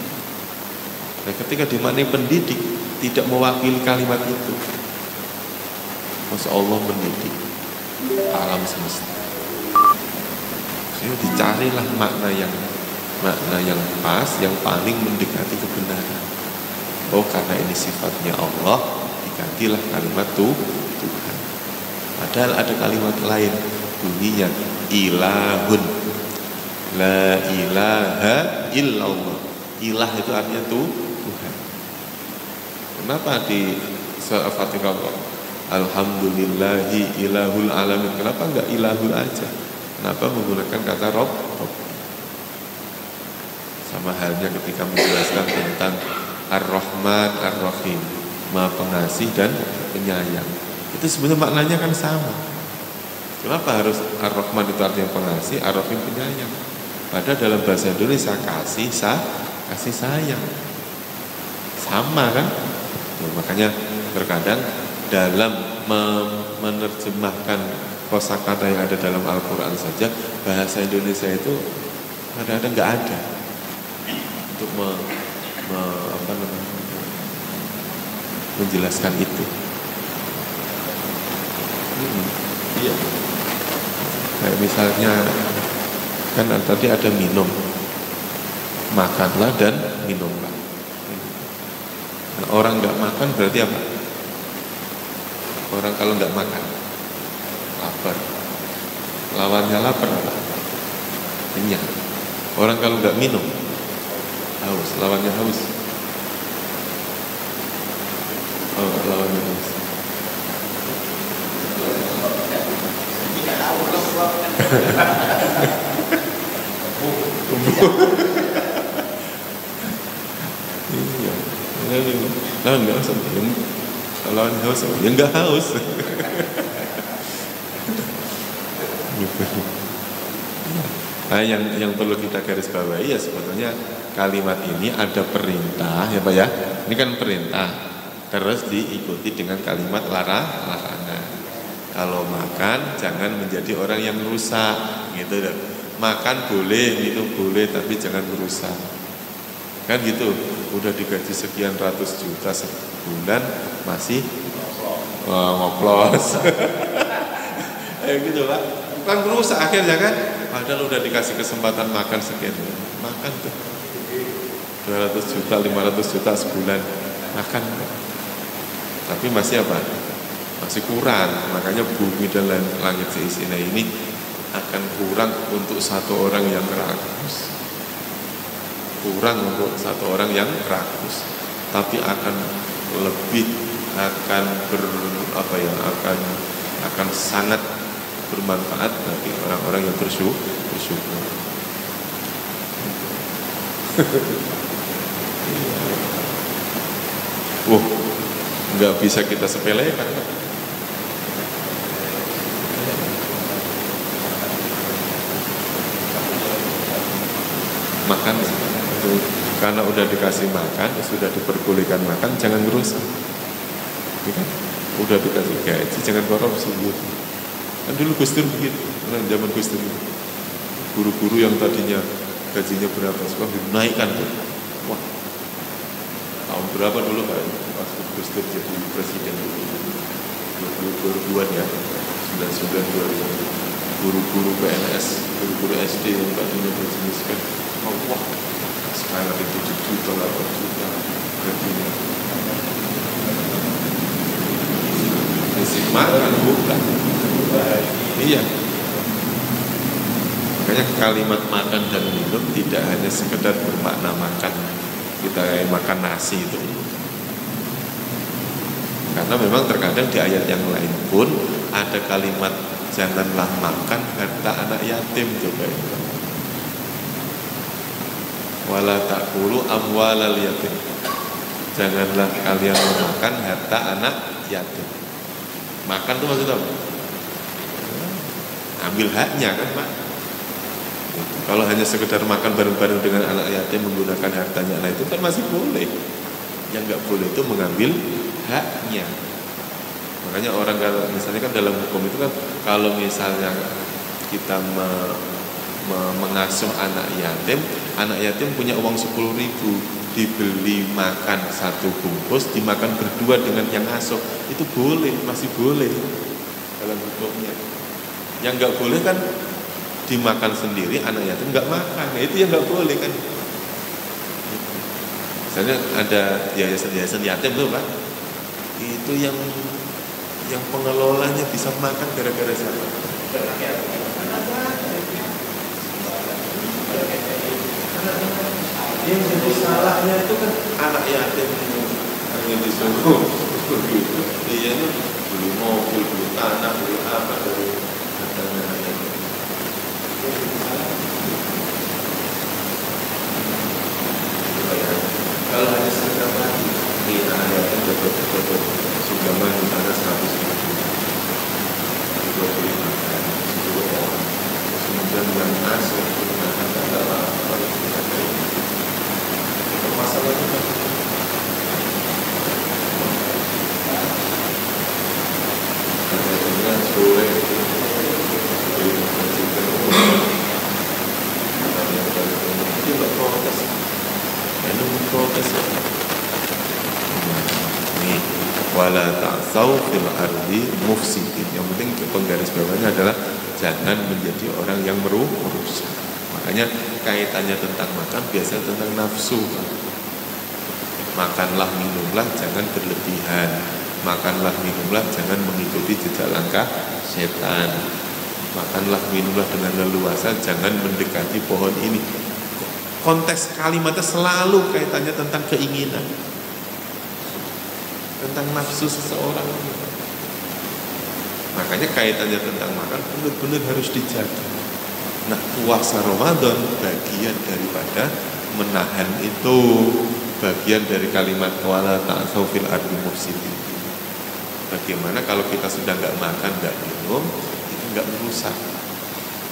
Nah, ketika dimaknai pendidik tidak mewakili kalimat itu. Masa Allah mendidik alam semesta. Jadi dicarilah makna yang pas, yang paling mendekati kebenaran. Oh, karena ini sifatnya Allah, digantilah kalimat Tuhan. Padahal ada kalimat lain bunyinya ilahun, la ilaha illallah. Ilah itu artinya Tuhan. Kenapa di surah Al-Fatihah alhamdulillahi ilahul alamin? Kenapa enggak ilahul aja? Kenapa menggunakan kata Rob? Sama halnya ketika menjelaskan tentang Ar-Rahman Ar-Rahim, Maha Pengasih dan Penyayang. Itu sebenarnya maknanya kan sama. Kenapa harus Ar-Rahman itu artinya pengasih, Ar-Rahim penyayang? Padahal dalam bahasa Indonesia kasih sayang sama kan? Makanya Terkadang dalam menerjemahkan kosakata yang ada dalam Al-Quran saja, bahasa Indonesia itu kadang-kadang nggak ada untuk menjelaskan itu. Iya. Kayak misalnya kan tadi ada minum, makanlah dan minumlah. Nah, orang nggak makan berarti apa? Orang kalau nggak makan lapar. Lawannya lapar apa? Kenyang. Orang kalau nggak minum haus. Lawannya haus. Oh, lawannya haus. Iya. Lawan nggak haus. Lawan haus, ya nggak haus. Nah, yang perlu kita garis bawahi ya sebetulnya kalimat ini ada perintah ya Pak ya. Ini kan perintah, terus diikuti dengan kalimat larangan. Kalau makan jangan menjadi orang yang merusak, gitu. Makan boleh, minum boleh, tapi jangan merusak. Kan gitu. Udah digaji sekian ratus juta sebulan masih ngoplos. Gitu Pak. Bukan merusak akhirnya kan. Padahal udah dikasih kesempatan makan sekian, makan tuh 200 juta, 500 juta sebulan makan, tapi masih apa? Masih kurang. Makanya bumi dan langit seisinya ini akan kurang untuk satu orang yang rakus, kurang untuk satu orang yang rakus, tapi akan lebih akan akan sangat bermanfaat bagi orang-orang yang bersyukur. Nggak bisa kita sepelekan. Makan itu karena udah dikasih makan, sudah diperbolehkan makan, jangan merusak. Udah dikasih gaji, jangan korupsi gitu. Kan dulu Gus Dur begitu, zaman Gus Dur guru-guru yang tadinya gajinya berapa sekarang dinaikkan tuh. Wah, tahun berapa dulu kan pas Gus Dur jadi presiden 2000-an ya, 99-2000, guru-guru PNS, guru-guru SD yang tadinya gajinya sekian, wah sekarang ada 7 juta, 8 juta gajinya. Isi makan bukan. Iya. Makanya kalimat makan dan minum tidak hanya sekedar bermakna makan, kita kayak makan nasi itu. Karena memang terkadang di ayat yang lain pun ada kalimat janganlah makan harta anak yatim, coba itu. Wala ta'kulu amwalal yatim. Janganlah kalian memakan harta anak yatim. Makan itu maksudnya apa? Ambil haknya kan Pak. Kalau hanya sekedar makan bareng-bareng dengan anak yatim menggunakan hartanya anak itu kan masih boleh. Yang nggak boleh itu mengambil haknya. Makanya orang kalau misalnya kan dalam hukum itu kan kalau misalnya kita mengasuh anak yatim punya uang 10.000, dibeli makan satu bungkus, dimakan berdua dengan yang asuh, itu boleh, masih boleh dalam hukumnya. Yang nggak boleh kan dimakan sendiri, anak yatim nggak makan, nah, itu yang nggak boleh kan. Misalnya ada yayasan yatim tuh Pak, itu yang pengelolanya bisa makan gara-gara siapa? Yang jadi salahnya itu kan anak yatim yang disuruh begitu. Dia itu beli mobil, beli tanah, beli apa dari hartanya anak yatim. Kalau hanya sekedar tadi, di anak yatim dapat sumbangan di tanah 100.000, juga beli makan, juga orang. Kemudian yang asuh menggunakan kata apa masalah itu ta'tsaw fil ardi mufsidin. Yang penting penggaris bawahnya adalah jangan menjadi orang yang merusak. Makanya kaitannya tentang makan biasanya tentang nafsu. Makanlah minumlah jangan berlebihan. Makanlah minumlah jangan mengikuti jejak langkah setan. Makanlah minumlah dengan leluasa, jangan mendekati pohon ini. Konteks kalimatnya selalu kaitannya tentang keinginan, tentang nafsu seseorang. Makanya kaitannya tentang makan benar-benar harus dijaga. Nah, puasa Ramadan bagian daripada menahan itu, bagian dari kalimat wala ta'tsaw fil ardi mufsidin. Bagaimana kalau kita sudah nggak makan, nggak minum, kita nggak merusak.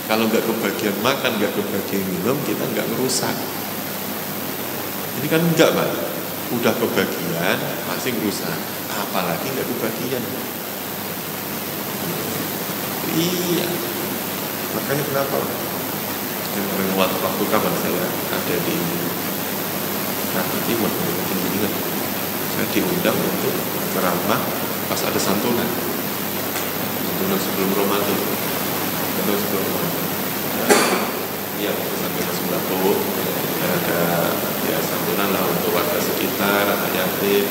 Kalau nggak kebagian makan, nggak kebagian minum, kita nggak merusak. Ini kan enggak, Pak. Udah kebagian, masih merusak. Apalagi nggak kebagian. Iya. Makanya kenapa? Yang waktu kapan saya ada di Jakarta Timur, saya diundang untuk ceramah pas ada santunan sebelum Ramadan. Iya, sampai ke sembako ada ya santunan lah untuk warga sekitar, anak yatim.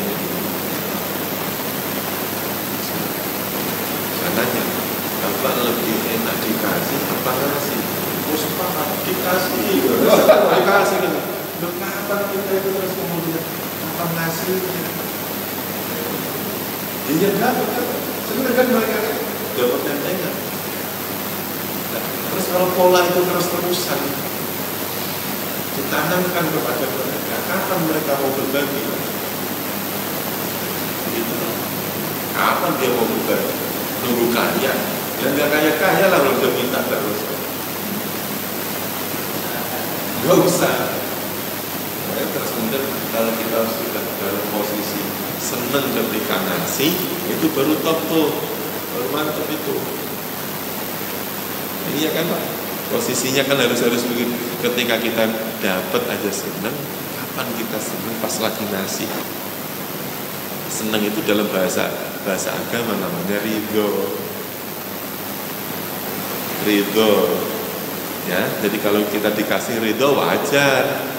Saya nanya, apa lebih enak dikasih apa ngasih? Sepakat dikasih kan? Kapan kita itu terus kemudian apa ngasihnya? Dia dapat kan? Sebenarnya kan mereka dapat tentengan. Terus kalau pola itu terus-terusan ditanamkan kepada mereka, kapan mereka mau berbagi? Gitu. Kapan dia mau berbagi? Nunggu kaya, dan nggak kaya-kaya lah kalau dia minta terus. Nggak usah. Terus kemudian kalau kita sudah dalam posisi senang ketika ngasih, itu baru top tuh, baru mantap itu. Iya kan Pak? Posisinya kan harus begitu. Ketika kita dapat aja senang, kapan kita senang? Pas lagi ngasih. Senang itu dalam bahasa agama namanya ridho. Ya, jadi kalau kita dikasih ridho wajar.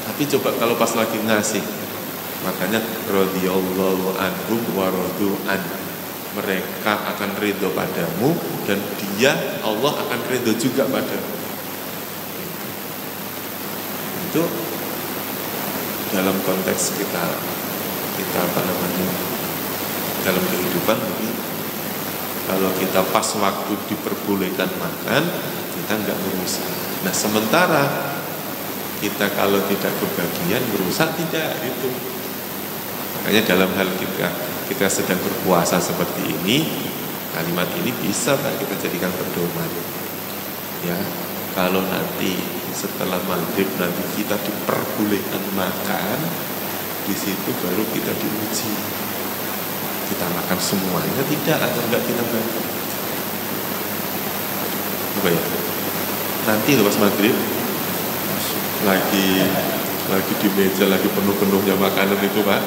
Tapi coba kalau pas lagi ngasih, makanya radhiyallahu anhum wa radu an. Mereka akan ridho padamu dan dia Allah akan ridho juga padamu. Itu dalam konteks kita apa namanya dalam kehidupan ini. Kalau kita pas waktu diperbolehkan makan, kita nggak merusak. Nah sementara kita kalau tidak kebagian merusak tidak itu. Makanya dalam hal kita sedang berpuasa seperti ini, kalimat ini bisa tak kita jadikan pedoman. Ya, kalau nanti setelah maghrib nanti kita diperbolehkan makan, di situ baru kita diuji. Kita makan semuanya tidak atau enggak kita bagi. Coba ya. Nanti pas maghrib lagi di meja lagi penuh-penuhnya makanan itu Pak.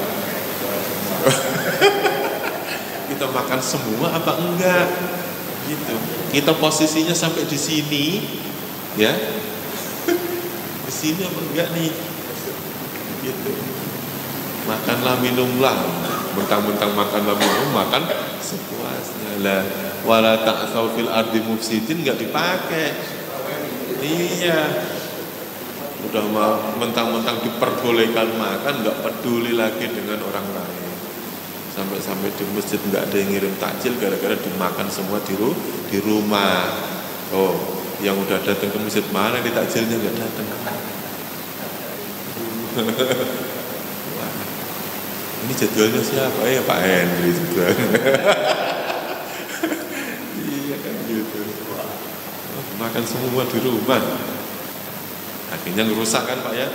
Kita makan semua apa enggak? Gitu. Kita posisinya sampai di sini, ya. Di sini apa enggak nih? Gitu. Makanlah minumlah. Mentang-mentang makanlah minum, makan sepuasnya lah. Wala ta'tsaw fil ardi mufsidin enggak dipakai. Iya. Udah mentang-mentang diperbolehkan makan, nggak peduli lagi dengan orang lain. Sampai-sampai di masjid nggak ada yang ngirim takjil gara-gara dimakan semua di rumah. Oh, yang udah datang ke masjid mana di takjilnya nggak datang. Ini jadwalnya siapa ya Pak Henry jadwalnya. Iya kan gitu. Makan semua di rumah. Akhirnya ngerusak kan Pak ya,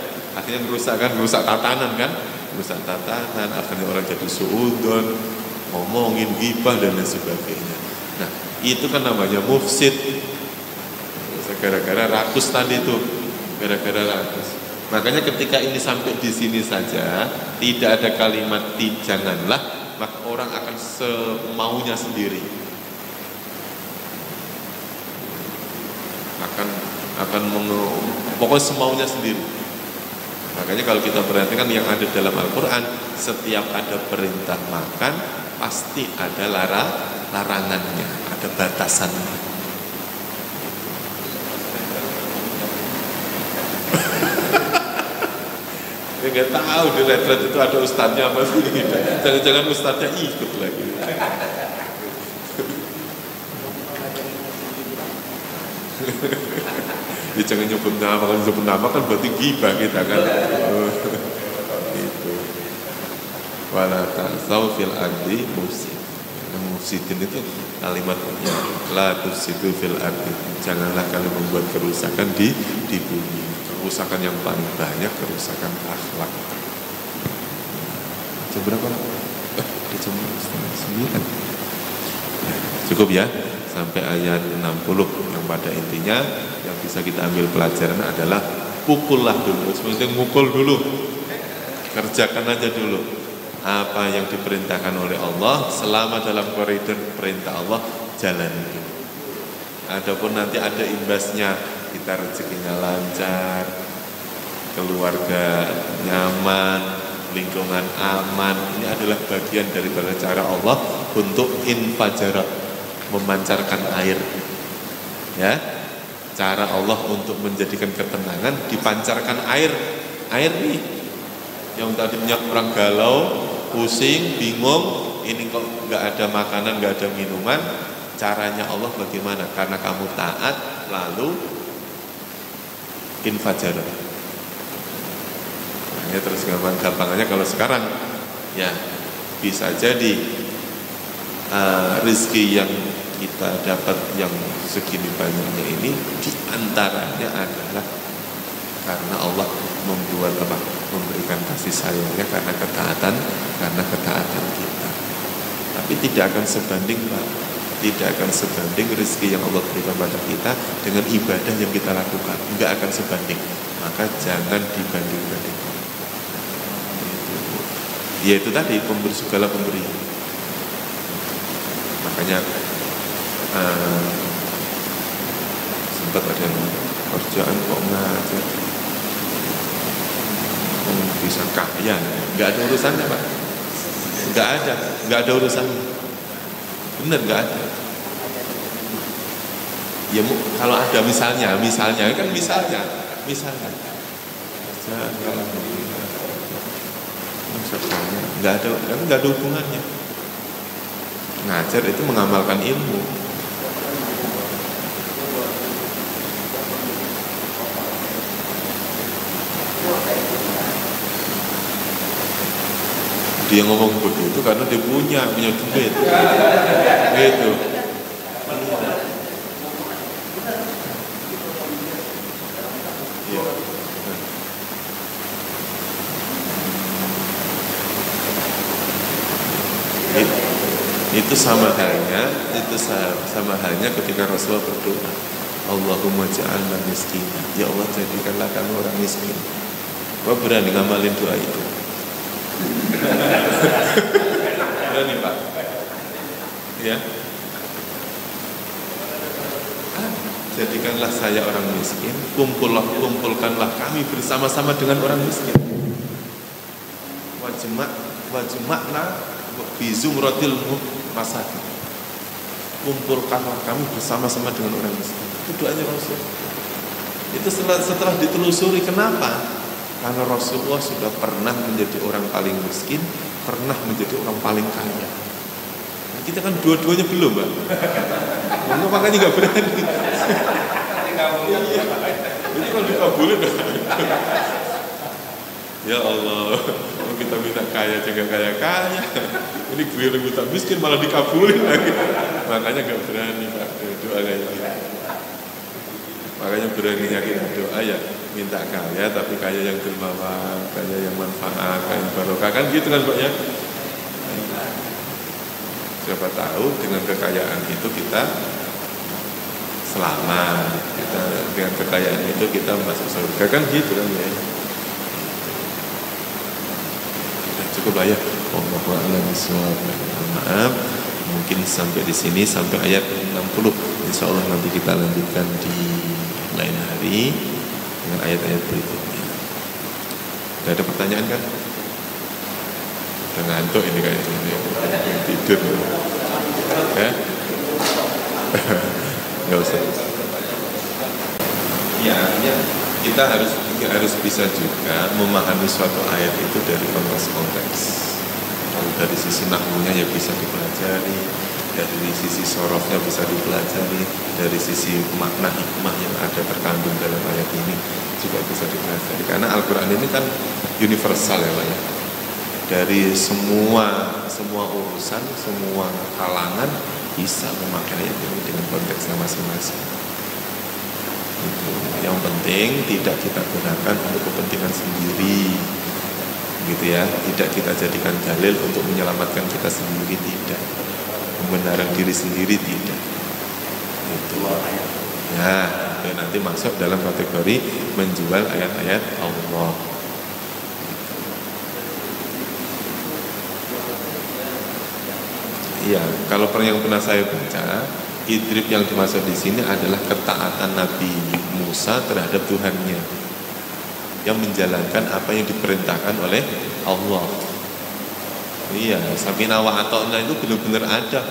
merusak tatanan kan, merusak tatanan, akhirnya orang jadi suudon, ngomongin gibah dan lain sebagainya. Nah itu kan namanya mufsid, gara-gara rakus tadi itu, gara-gara rakus. Makanya ketika ini sampai di sini saja, tidak ada kalimat janganlah, maka orang akan semaunya sendiri. Pokoknya semaunya sendiri. Makanya kalau kita perhatikan yang ada dalam Al-Quran, setiap ada perintah makan pasti ada larangannya, ada batasannya. Ya nggak tahu di retret itu ada ustadznya apa sih? Jangan-jangan ustadznya ikut lagi. Ya jangan nyebut nama kan berarti ghibah kita kan. Itu. Wala ta'tsaw fil ardi mufsidin itu kalimatnya la tufsidu fil ardi. Janganlah kalian membuat kerusakan di bumi. Kerusakan yang paling banyak kerusakan akhlak. Jam berapa? Di jam 9. Cukup ya sampai ayat 60 yang pada intinya yang bisa kita ambil pelajaran adalah pukullah dulu, sebenarnya mukul dulu, kerjakan aja dulu apa yang diperintahkan oleh Allah, selama dalam koridor perintah Allah jalani dulu. Adapun nanti ada imbasnya, kita rezekinya lancar, keluarga nyaman, lingkungan aman, ini adalah bagian daripada cara Allah untuk infajara, memancarkan air. Ya, cara Allah untuk menjadikan ketenangan, dipancarkan air nih yang tadinya orang galau, pusing, bingung, ini kok nggak ada makanan, nggak ada minuman. Caranya Allah bagaimana? Karena kamu taat, lalu infajara. Ya, terus gampang-gampangannya kalau sekarang ya bisa jadi rezeki yang kita dapat yang segini banyaknya ini diantaranya adalah karena Allah memberikan kasih sayangnya karena ketaatan kita. Tapi tidak akan sebanding Pak, tidak akan sebanding rezeki yang Allah berikan pada kita dengan ibadah yang kita lakukan, enggak akan sebanding. Maka jangan dibanding-bandingkan. Yaitu tadi segala pemberian. Makanya sempat ada kerjaan kok ngajar, bisa kaya, nggak ada urusannya Pak, nggak ada urusannya, bener nggak ada. Ya kalau ada misalnya kan misalnya nggak ada hubungannya. Ngajar itu mengamalkan ilmu. Dia ngomong begitu karena dia punya duit. Gitu. Itu sama halnya ketika Rasulullah berdoa, Allahumma ja'alna miskina, ya Allah jadikanlah kami orang miskin. Wah, berani ngamalin doa itu? Berani Pak? Ya, jadikanlah saya orang miskin, kumpulkanlah kami bersama-sama dengan orang miskin. Wajma'na bizumratil masakin, kumpulkanlah kami bersama-sama dengan orang miskin. Itu doanya Rasul. Itu setelah ditelusuri, kenapa? Karena Rasulullah sudah pernah menjadi orang paling miskin, pernah menjadi orang paling kaya. Nah, kita kan dua-duanya belum, Mbak. Makanya nggak berani. Ini kalau dikabulin, ya Allah, kita minta kaya jangan kaya. Ini gue yang minta miskin malah dikabulin lagi. Makanya gak berani Pak doa kayak gitu. Makanya beraninya kita doa ya minta kaya, tapi kaya yang dermawan, kaya yang manfaat, kaya yang barokah, kan gitu kan Pak ya. Siapa tahu dengan kekayaan itu kita selamat, dengan kekayaan itu kita masuk surga, kan gitu kan ya. cukup lah ya. Wallahu a'lam bishawab. Maaf, mungkin sampai di sini sampai ayat 60. Insya Allah nanti kita lanjutkan di lain hari dengan ayat-ayat berikutnya. Tidak ada pertanyaan kan? Udah ngantuk ini kayaknya, tidur ya? Nggak usah. Ya, kita harus bisa juga memahami suatu ayat itu dari konteks-konteks. Kalau dari sisi nahwunya ya bisa dipelajari, dari sisi sorofnya bisa dipelajari, dari sisi makna hikmah yang ada terkandung dalam ayat ini juga bisa dipelajari. Karena Al-Quran ini kan universal ya Pak ya. Dari semua urusan, semua kalangan bisa memakai ayat ini dengan konteksnya masing-masing. Itu. Yang penting tidak kita gunakan untuk kepentingan sendiri, gitu ya. Tidak kita jadikan dalil untuk menyelamatkan kita sendiri, tidak. Membenarkan diri sendiri, tidak. Itu. Ya, itu nanti masuk dalam kategori menjual ayat-ayat Allah. Iya, kalau yang pernah saya baca, idrib yang dimaksud di sini adalah ketaatan Nabi Musa terhadap Tuhannya, yang menjalankan apa yang diperintahkan oleh Allah. Iya, samina wa ata'na itu benar-benar ada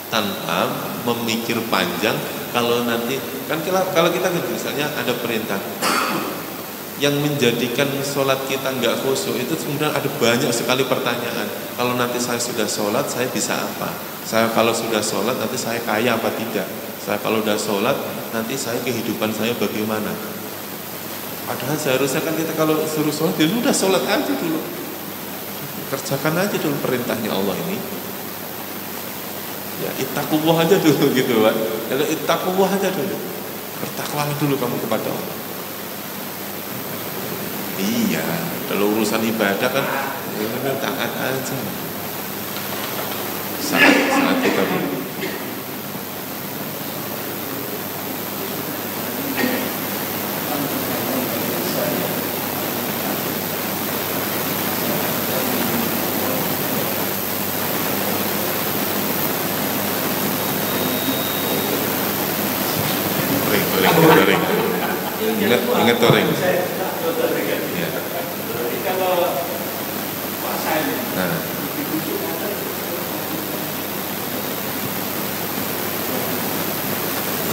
tanpa memikir panjang. Kalau nanti kan kalau kita misalnya ada perintah yang menjadikan sholat kita nggak khusyuk, itu sebenarnya ada banyak sekali pertanyaan. Kalau nanti saya sudah sholat, saya bisa apa? Saya kalau sudah sholat, nanti saya kaya apa tidak? Saya kalau sudah sholat, nanti saya kehidupan saya bagaimana? Padahal seharusnya kan kita kalau suruh sholat, ya udah sholat aja dulu. Kerjakan aja dulu perintahnya Allah ini. Ya ittaqullah aja dulu gitu kan. Kalau ittaqullah aja dulu. Bertakwalah dulu kamu kepada Allah. Iya, kalau urusan ibadah kan taat aja. Saat kita goreng. Ingat goreng. Ya. Nah.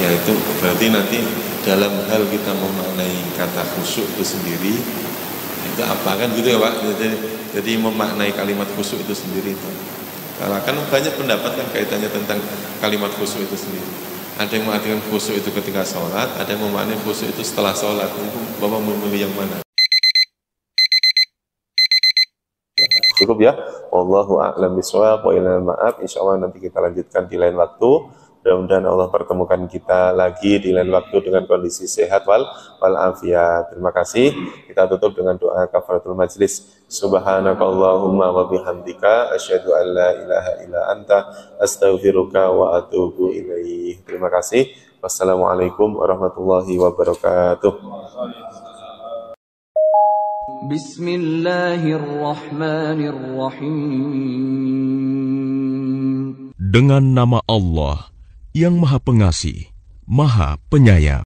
Ya itu berarti nanti dalam hal kita memaknai kata khusyuk itu sendiri itu apa kan gitu ya Pak. Jadi memaknai kalimat khusyuk itu sendiri itu. Karena kan banyak pendapat kan kaitannya tentang kalimat khusyuk itu sendiri. Ada yang mengartikan khusyuk itu ketika sholat, ada yang memaknai khusyuk itu setelah sholat. Bapak memilih yang mana? Cukup ya. Wallahu a'lam bishawab. Wa ilal ma'ab. Insyaallah nanti kita lanjutkan di lain waktu. Mudah-mudahan Allah pertemukan kita lagi di lain waktu dengan kondisi sehat wal afiat. Terima kasih. Kita tutup dengan doa kafaratul majlis. Subhanakallahumma wa bihamdika asyhadu an la ilaha illa anta astaghfiruka wa atubu ilaih. Terima kasih. Wassalamualaikum warahmatullahi wabarakatuh. Bismillahirrahmanirrahim. Dengan nama Allah yang Maha Pengasih, Maha Penyayang.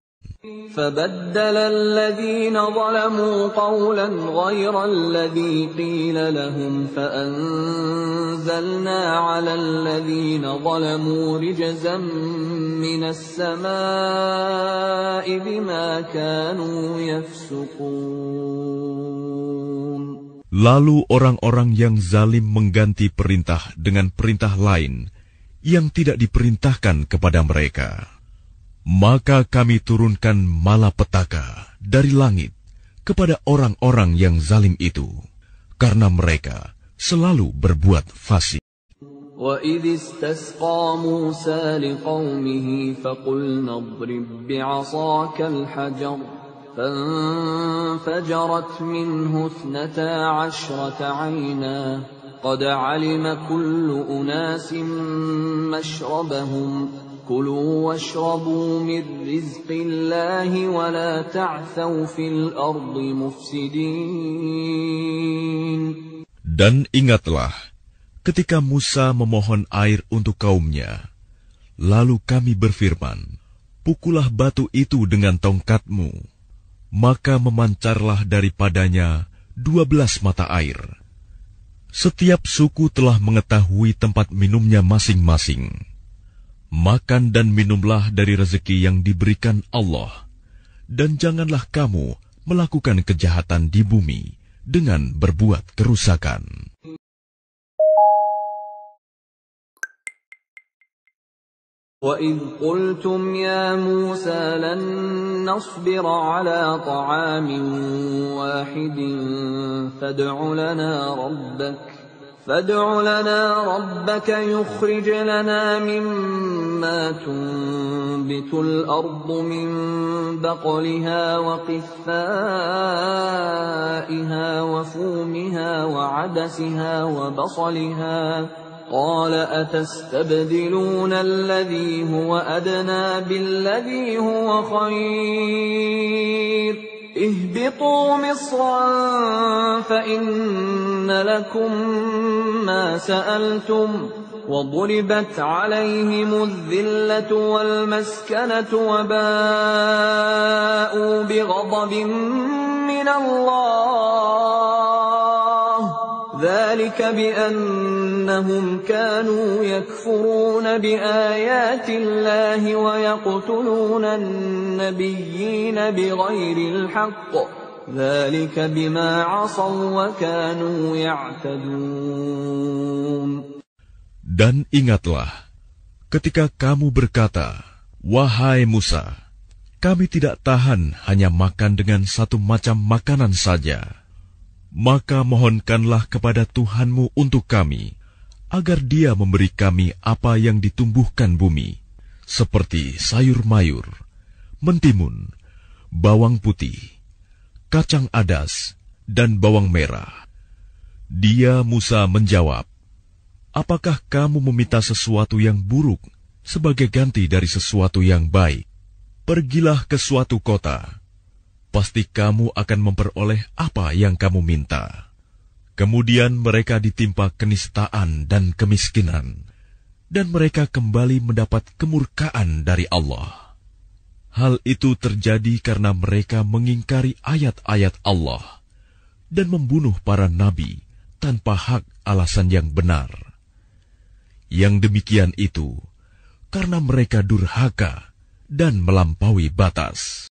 فَبَدَّلَ الَّذِينَ ظَلَمُوا قَوْلًا غَيْرَ الَّذِي قِيلَ لَهُمْ فَأَنزَلْنَا عَلَى الَّذِينَ ظَلَمُوا رِجْزًا مِّنَ السَّمَاءِ بِمَا كَانُوا يَفْسُقُونَ. Lalu orang-orang yang zalim mengganti perintah dengan perintah lain yang tidak diperintahkan kepada mereka. Maka kami turunkan malapetaka dari langit kepada orang-orang yang zalim itu, karena mereka selalu berbuat fasik. وَإِذِ اسْتَسْقَى مُوسَى لِقَوْمِهِ فَقُلْنَا اضْرِب بِّعَصَاكَ الْحَجَرَ فَانفَجَرَتْ مِنْهُ 12 عَيْنًا قَدْ عَلِمَ كُلُّ أُنَاسٍ مَّشْرَبَهُمْ كُلُوا وَاشْرَبُوا مِن رِّزْقِ اللَّهِ وَلَا تَعْثَوْا فِي الْأَرْضِ مُفْسِدِينَ. Dan ingatlah, ketika Musa memohon air untuk kaumnya, lalu kami berfirman, pukullah batu itu dengan tongkatmu, maka memancarlah daripadanya 12 mata air. Setiap suku telah mengetahui tempat minumnya masing-masing. Makan dan minumlah dari rezeki yang diberikan Allah, dan janganlah kamu melakukan kejahatan di bumi dengan berbuat kerusakan. وَإِذْ قُلْتُمْ يَا مُوسَى لَن نَّصْبِرَ عَلَىٰ طَعَامٍ وَاحِدٍ فادع لنا ربك يخرج لنا مما تنبت الأرض من بقلها وقثائها وفومها وعدسها وبصلها قال أتستبدلون الذي هو أدنى بالذي هو خير اهبطوا مصرا فإن لكم ما سألتم وضربت عليهم الذلة والمسكنة وباءوا بغضب من الله ذلك بأنهم كانوا يكفرون بآيات الله ويقتلون النبيين بغير الحق ذلك بما عصوا وكانوا يعتدون. Dan ingatlah, ketika kamu berkata, wahai Musa, kami tidak tahan hanya makan dengan satu macam makanan saja. Maka mohonkanlah kepada Tuhanmu untuk kami, agar Dia memberi kami apa yang ditumbuhkan bumi, seperti sayur-mayur, mentimun, bawang putih, kacang adas, dan bawang merah. Dia Musa menjawab, apakah kamu meminta sesuatu yang buruk sebagai ganti dari sesuatu yang baik? Pergilah ke suatu kota. Pasti kamu akan memperoleh apa yang kamu minta. Kemudian mereka ditimpa kenistaan dan kemiskinan, dan mereka kembali mendapat kemurkaan dari Allah. Hal itu terjadi karena mereka mengingkari ayat-ayat Allah dan membunuh para nabi tanpa hak alasan yang benar. Yang demikian itu karena mereka durhaka dan melampaui batas.